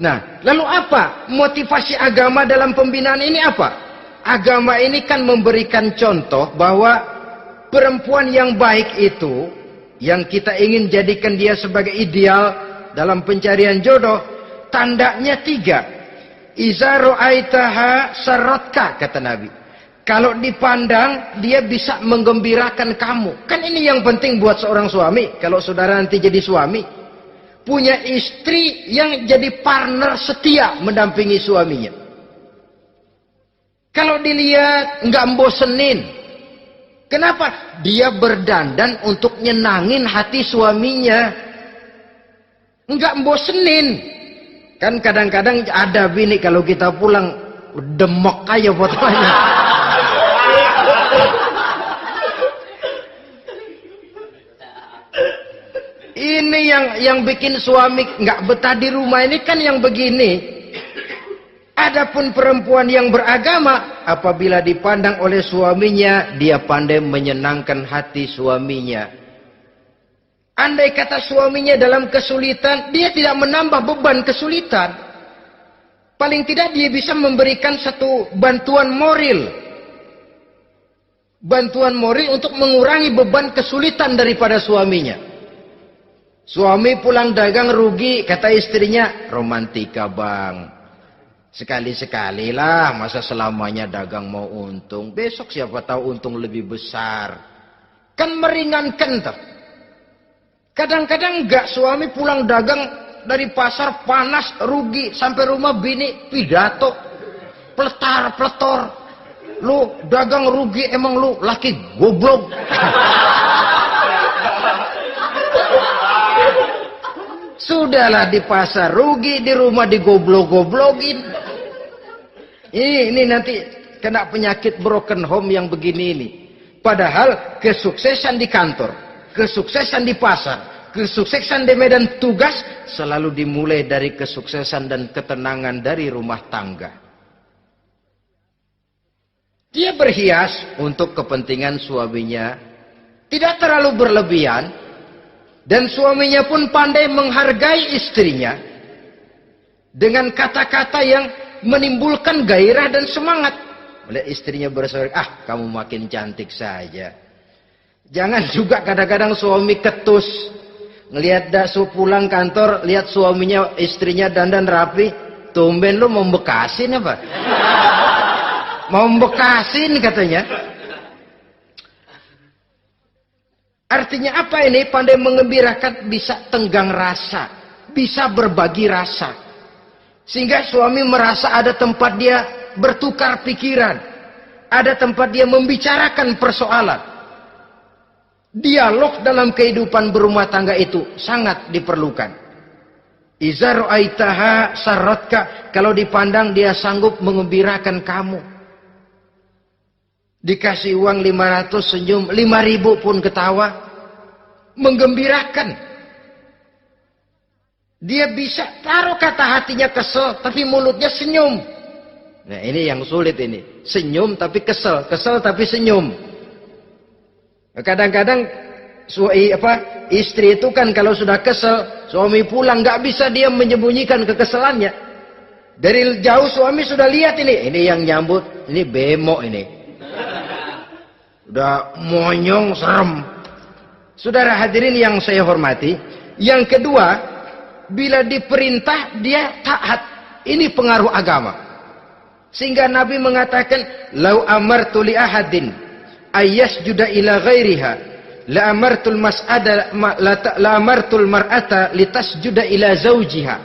Nah, lalu apa motivasi agama dalam pembinaan ini apa? Agama ini kan memberikan contoh bahwa perempuan yang baik itu, yang kita ingin jadikan dia sebagai ideal dalam pencarian jodoh, tandanya 3. Iza ra'aitaha saratka, kata Nabi. Kalau dipandang, dia bisa menggembirakan kamu. Kan ini yang penting buat seorang suami. Kalau saudara nanti jadi suami, punya istri yang jadi partner setia mendampingi suaminya. Kalau dilihat nggak bosenin. Kenapa? Dia berdandan untuk nyenangin hati suaminya. Nggak bosenin. Kan kadang-kadang ada bini kalau kita pulang demok aja fotonya. Ini yang bikin suami nggak betah di rumah ini kan yang begini. Adapun perempuan yang beragama, apabila dipandang oleh suaminya, dia pandai menyenangkan hati suaminya. Andai kata suaminya dalam kesulitan, dia tidak menambah beban kesulitan. Paling tidak dia bisa memberikan satu bantuan moral. Bantuan moral untuk mengurangi beban kesulitan daripada suaminya. Suami pulang dagang rugi, kata istrinya, romantika bang. Sekali-sekali lah, masa selamanya dagang mau untung. Besok siapa tahu untung lebih besar. Kan meringankan tuh. Kadang-kadang enggak, suami pulang dagang dari pasar panas, rugi. Sampai rumah bini pidato. Pletar-pletor. Lu dagang rugi, emang lu laki goblok. Sudahlah di pasar rugi, di rumah digoblok-goblokin. Ini nanti kena penyakit broken home yang begini ini. Padahal kesuksesan di kantor, kesuksesan di pasar, kesuksesan di medan tugas selalu dimulai dari kesuksesan dan ketenangan dari rumah tangga. Dia berhias untuk kepentingan suaminya, tidak terlalu berlebihan. Dan suaminya pun pandai menghargai istrinya dengan kata-kata yang menimbulkan gairah dan semangat. Melihat istrinya bersorak, kamu makin cantik saja. Jangan juga kadang-kadang suami ketus. Ngelihat daksu pulang kantor, lihat suaminya, istrinya dandan rapi. Tumben lu mau bekasin apa? Mau bekasin katanya. Artinya apa ini? Pandai mengembirakan, bisa tenggang rasa, bisa berbagi rasa. Sehingga suami merasa ada tempat dia bertukar pikiran, ada tempat dia membicarakan persoalan. Dialog dalam kehidupan berumah tangga itu sangat diperlukan. Iza ra'aitaha sarratka, kalau dipandang dia sanggup mengembirakan kamu. Dikasih uang 500 senyum, 5.000 pun ketawa. Menggembirakan. Dia bisa taruh kata hatinya kesel, tapi mulutnya senyum. Nah ini yang sulit ini. Senyum tapi kesel, kesel tapi senyum. Kadang-kadang istri itu kan kalau sudah kesel, suami pulang nggak bisa dia menyembunyikan kekesalannya. Dari jauh suami sudah lihat ini yang nyambut, ini bemo ini. Udah monyong, serem. Saudara hadirin yang saya hormati, yang kedua, bila diperintah dia taat. Ini pengaruh agama. Sehingga Nabi mengatakan, "Lau amartu li ahadin ayyasjuda ila ghairiha, la amartul mas'ada la amartul mar'ata litasjuda ila zawjiha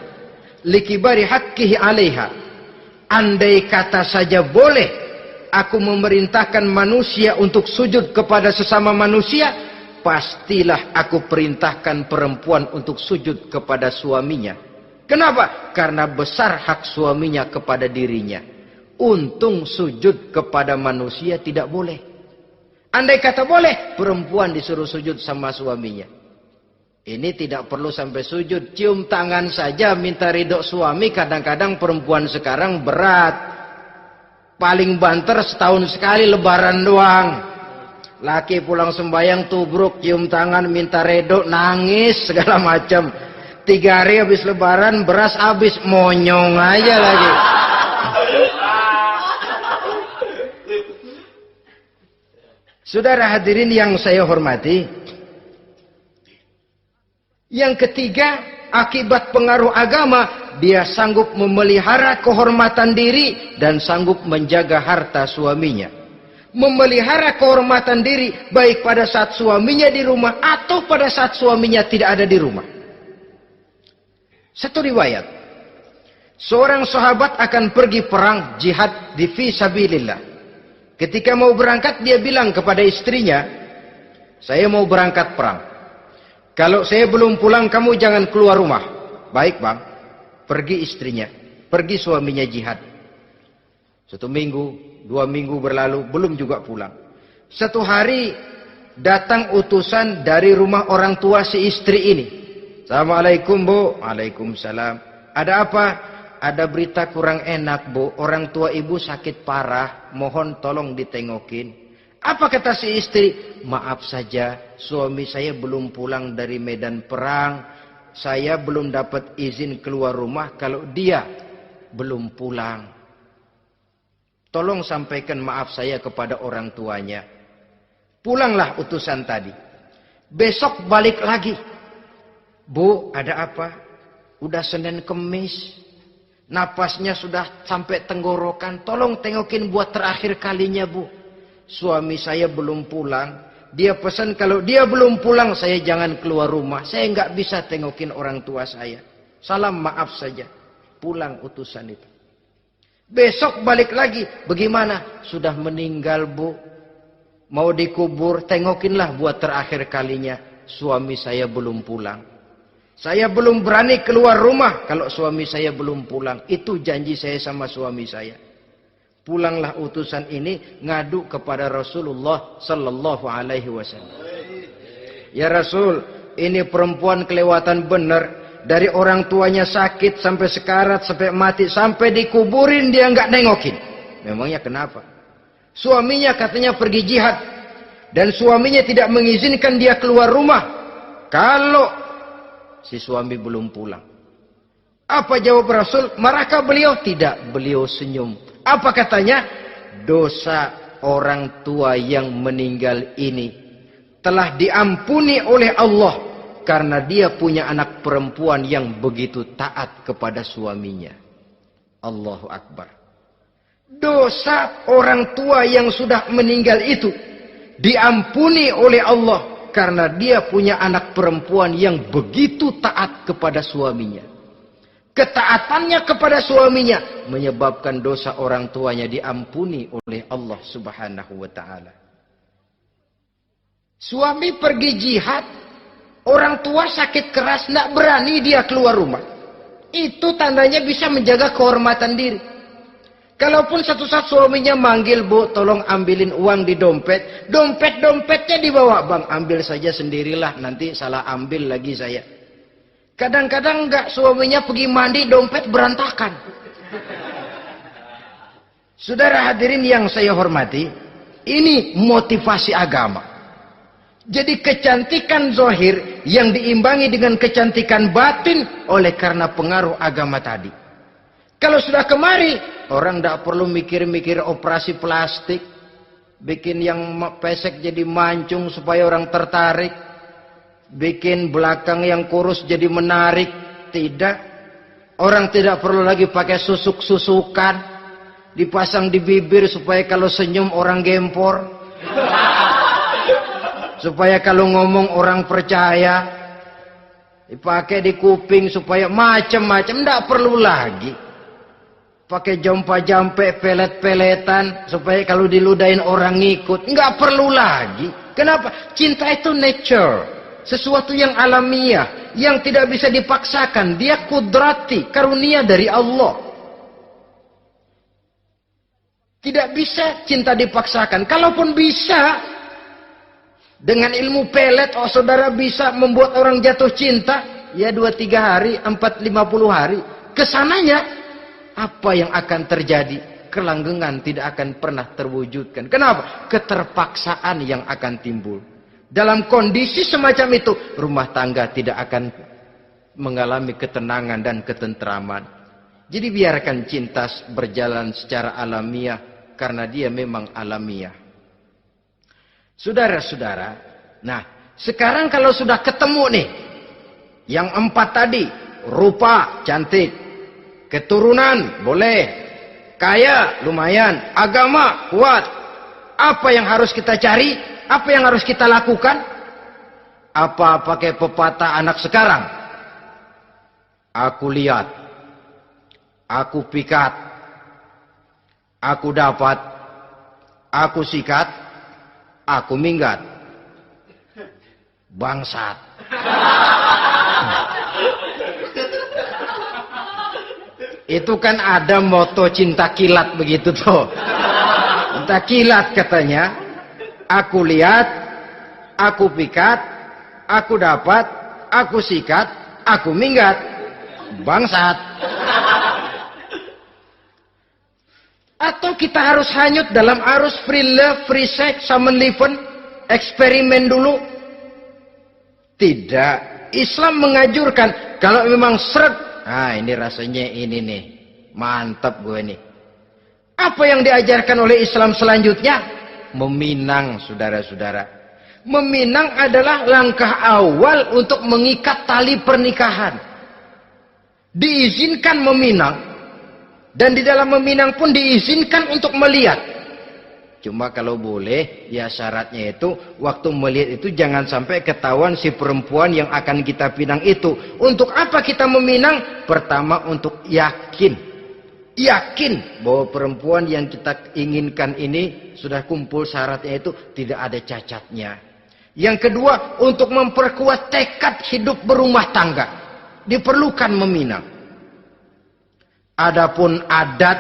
likibari haqqihi 'alaiha." Andai kata saja boleh aku memerintahkan manusia untuk sujud kepada sesama manusia, pastilah aku perintahkan perempuan untuk sujud kepada suaminya. Kenapa? Karena besar hak suaminya kepada dirinya. Untung sujud kepada manusia tidak boleh. Andai kata boleh, perempuan disuruh sujud sama suaminya. Ini tidak perlu sampai sujud, cium tangan saja minta ridho suami. Kadang-kadang perempuan sekarang berat. Paling banter setahun sekali lebaran doang. Laki pulang sembahyang tubruk, cium tangan minta redo, nangis segala macam. 3 hari habis lebaran beras habis, monyong aja lagi. Saudara hadirin yang saya hormati, yang ketiga, akibat pengaruh agama, dia sanggup memelihara kehormatan diri dan sanggup menjaga harta suaminya. Memelihara kehormatan diri baik pada saat suaminya di rumah atau pada saat suaminya tidak ada di rumah. Satu riwayat, Seorang sahabat akan pergi perang jihad di fi sabilillah. Ketika mau berangkat dia bilang kepada istrinya, saya mau berangkat perang. Kalau saya belum pulang kamu jangan keluar rumah. Baik bang. Pergi istrinya. Pergi suaminya jihad. 1 minggu, 2 minggu berlalu belum juga pulang. Satu hari datang utusan dari rumah orang tua si istri ini. Assalamualaikum bu. Waalaikumsalam. Ada apa? Ada berita kurang enak bu, orang tua ibu sakit parah, mohon tolong ditengokin. Apa kata si istri? Maaf saja, suami saya belum pulang dari medan perang, saya belum dapat izin keluar rumah kalau dia belum pulang. Tolong sampaikan maaf saya kepada orang tuanya. Pulanglah utusan tadi. Besok balik lagi. Bu, ada apa? Udah Senin Kemis. Napasnya sudah sampai tenggorokan. Tolong tengokin buat terakhir kalinya bu. Suami saya belum pulang. Dia pesan kalau dia belum pulang saya jangan keluar rumah. Saya nggak bisa tengokin orang tua saya. Salam maaf saja. Pulang utusan itu. Besok balik lagi. Bagaimana? Sudah meninggal bu. Mau dikubur. Tengokinlah buat terakhir kalinya. Suami saya belum pulang. Saya belum berani keluar rumah kalau suami saya belum pulang. Itu janji saya sama suami saya. Pulanglah utusan ini ngadu kepada Rasulullah sallallahu alaihi wasallam. Ya Rasul, ini perempuan kelewatan benar. Dari orang tuanya sakit sampai sekarat, sampai mati, sampai dikuburin dia nggak nengokin. Memangnya kenapa? Suaminya katanya pergi jihad. Dan suaminya tidak mengizinkan dia keluar rumah. Kalau si suami belum pulang. Apa jawab Rasul? Marahkah beliau? Tidak. Beliau senyum. Apa katanya? Dosa orang tua yang meninggal ini telah diampuni oleh Allah karena dia punya anak perempuan yang begitu taat kepada suaminya. Allahu Akbar. Dosa orang tua yang sudah meninggal itu diampuni oleh Allah karena dia punya anak perempuan yang begitu taat kepada suaminya. Ketaatannya kepada suaminya menyebabkan dosa orang tuanya diampuni oleh Allah subhanahu wa ta'ala. Suami pergi jihad, orang tua sakit keras, tidak berani dia keluar rumah. Itu tandanya bisa menjaga kehormatan diri. Kalaupun satu saat suaminya manggil, bu, tolong ambilin uang di dompet. Dompetnya dibawa, bang, ambil saja sendirilah, nanti salah ambil lagi saya. Kadang-kadang enggak, suaminya pergi mandi, dompet berantakan. Saudara hadirin yang saya hormati, ini motivasi agama. Jadi kecantikan zahir yang diimbangi dengan kecantikan batin oleh karena pengaruh agama tadi. Kalau sudah kemari, orang tidak perlu mikir-mikir operasi plastik. Bikin yang pesek jadi mancung supaya orang tertarik. Bikin belakang yang kurus jadi menarik. Tidak. Orang tidak perlu lagi pakai susuk-susukan. Dipasang di bibir supaya kalau senyum orang gempor. Supaya kalau ngomong orang percaya. Dipakai di kuping supaya macam-macam. Tidak perlu lagi. Pakai jompa-jampe, pelet-peletan supaya kalau diludahin orang ngikut. Nggak perlu lagi. Kenapa? Cinta itu nature, sesuatu yang alamiah, yang tidak bisa dipaksakan. Dia kudrati, karunia dari Allah. Tidak bisa cinta dipaksakan. Kalaupun bisa, dengan ilmu pelet, oh saudara bisa membuat orang jatuh cinta, ya 2-3 hari, 4-50 hari. Kesananya apa yang akan terjadi? Kelanggengan tidak akan pernah terwujudkan. Kenapa? Keterpaksaan yang akan timbul. Dalam kondisi semacam itu, rumah tangga tidak akan mengalami ketenangan dan ketentraman. Jadi biarkan cinta berjalan secara alamiah, karena dia memang alamiah. Saudara-saudara, nah sekarang kalau sudah ketemu nih, yang 4 tadi, rupa cantik, keturunan boleh, kaya lumayan, agama kuat. Apa yang harus kita cari? Apa yang harus kita lakukan? Apa pakai pepatah anak sekarang? Aku lihat aku pikat, aku dapat, aku sikat, aku minggat. Bangsat. Itu kan ada moto cinta kilat begitu tuh. Cinta kilat katanya. Aku lihat, aku pikat, aku dapat, aku sikat, aku minggat. Bangsat. Atau kita harus hanyut dalam arus free love, free sex, samenleven, eksperimen dulu? Tidak. Islam menganjurkan kalau memang seret, nah ini rasanya ini nih, mantap gue nih. Apa yang diajarkan oleh Islam selanjutnya? Meminang, saudara-saudara. Meminang adalah langkah awal untuk mengikat tali pernikahan. Diizinkan meminang, dan di dalam meminang pun diizinkan untuk melihat. Cuma kalau boleh, ya syaratnya itu waktu melihat itu jangan sampai ketahuan si perempuan yang akan kita pinang itu. Untuk apa kita meminang? Pertama untuk yakin bahwa perempuan yang kita inginkan ini sudah kumpul syaratnya itu, tidak ada cacatnya. Yang kedua, untuk memperkuat tekad hidup berumah tangga, diperlukan meminang. Adapun adat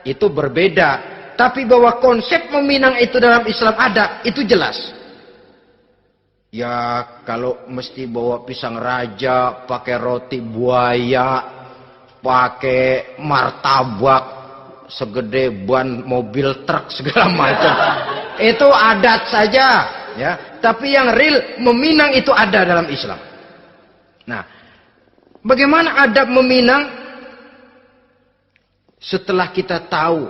itu berbeda. Tapi bahwa konsep meminang itu dalam Islam ada, itu jelas. Ya kalau mesti bawa pisang raja, pakai roti buaya, pakai martabak segede ban mobil truk segala macam, itu adat saja, ya. Tapi yang real meminang itu ada dalam Islam. Nah, bagaimana adab meminang? Setelah kita tahu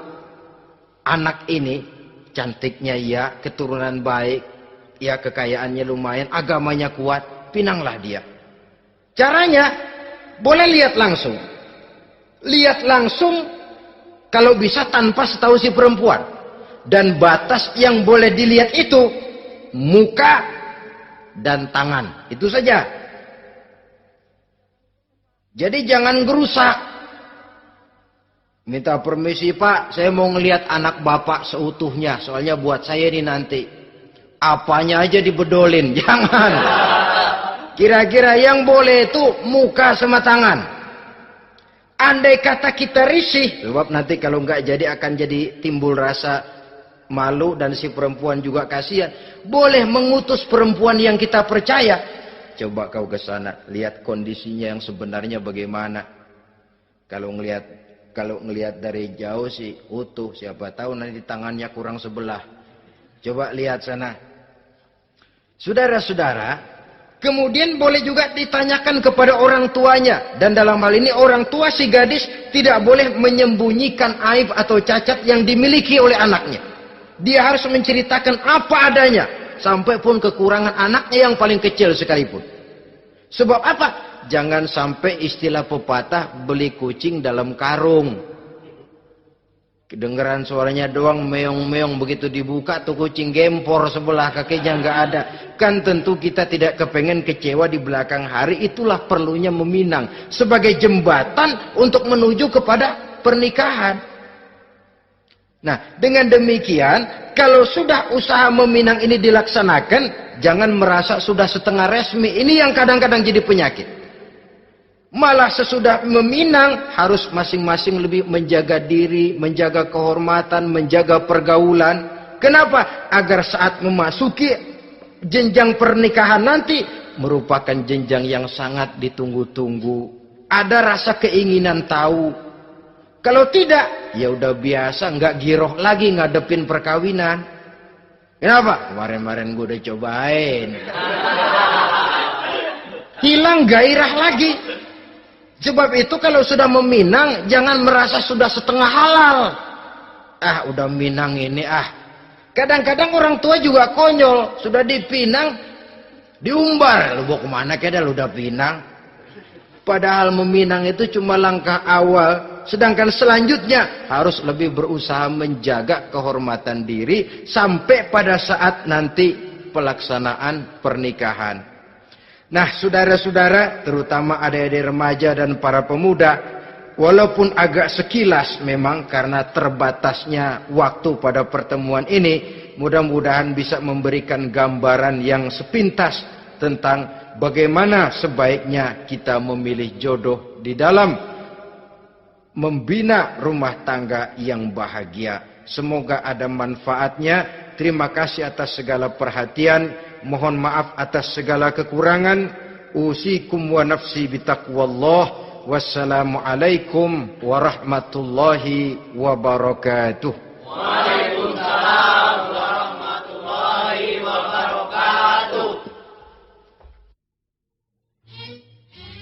anak ini cantiknya ya, keturunan baik, ya kekayaannya lumayan, agamanya kuat, pinanglah dia. Caranya boleh lihat langsung. Lihat langsung kalau bisa tanpa setahu si perempuan. Dan batas yang boleh dilihat itu muka dan tangan. Itu saja. Jadi jangan gerusak. Minta permisi Pak, saya mau ngelihat anak bapak seutuhnya. Soalnya buat saya ini nanti. Apanya aja dibedolin, jangan. Kira-kira yang boleh itu muka sama tangan. Andai kata kita risih, sebab nanti kalau nggak jadi akan jadi timbul rasa malu dan si perempuan juga kasihan. Boleh mengutus perempuan yang kita percaya. Coba kau ke sana, lihat kondisinya yang sebenarnya bagaimana. Kalau ngelihat dari jauh sih utuh, siapa tahu nanti tangannya kurang sebelah. Coba lihat sana. Saudara-saudara, kemudian boleh juga ditanyakan kepada orang tuanya. Dan dalam hal ini orang tua si gadis tidak boleh menyembunyikan aib atau cacat yang dimiliki oleh anaknya. Dia harus menceritakan apa adanya. Sampai pun kekurangan anaknya yang paling kecil sekalipun. Sebab apa? Jangan sampai istilah pepatah beli kucing dalam karung. Kedengeran suaranya doang meong-meong, begitu dibuka tuh kucing gempor sebelah kakinya nggak ada. Kan tentu kita tidak kepengen kecewa di belakang hari. Itulah perlunya meminang sebagai jembatan untuk menuju kepada pernikahan. Nah, dengan demikian kalau sudah usaha meminang ini dilaksanakan, jangan merasa sudah setengah resmi. Ini yang kadang-kadang jadi penyakit. Malah sesudah meminang harus masing-masing lebih menjaga diri, menjaga kehormatan, menjaga pergaulan. Kenapa? Agar saat memasuki jenjang pernikahan nanti merupakan jenjang yang sangat ditunggu-tunggu. Ada rasa keinginan tahu. Kalau tidak, ya udah biasa, nggak giroh lagi ngadepin perkawinan. Kenapa? Kemarin-kemarin gue udah cobain. Hilang gairah lagi. Sebab itu kalau sudah meminang, jangan merasa sudah setengah halal. Ah, udah minang ini ah. Kadang-kadang orang tua juga konyol. Sudah dipinang, diumbar. Lu mau kemana keda lu udah pinang? Padahal meminang itu cuma langkah awal. Sedangkan selanjutnya harus lebih berusaha menjaga kehormatan diri. Sampai pada saat nanti pelaksanaan pernikahan. Nah, saudara-saudara, terutama adik-adik remaja dan para pemuda, walaupun agak sekilas memang karena terbatasnya waktu pada pertemuan ini, mudah-mudahan bisa memberikan gambaran yang sepintas tentang bagaimana sebaiknya kita memilih jodoh di dalam membina rumah tangga yang bahagia. Semoga ada manfaatnya. Terima kasih atas segala perhatian. Mohon maaf atas segala kekurangan. Usikum wa nafsi bitaqwallah. Wassalamualaikum warahmatullahi wabarakatuh.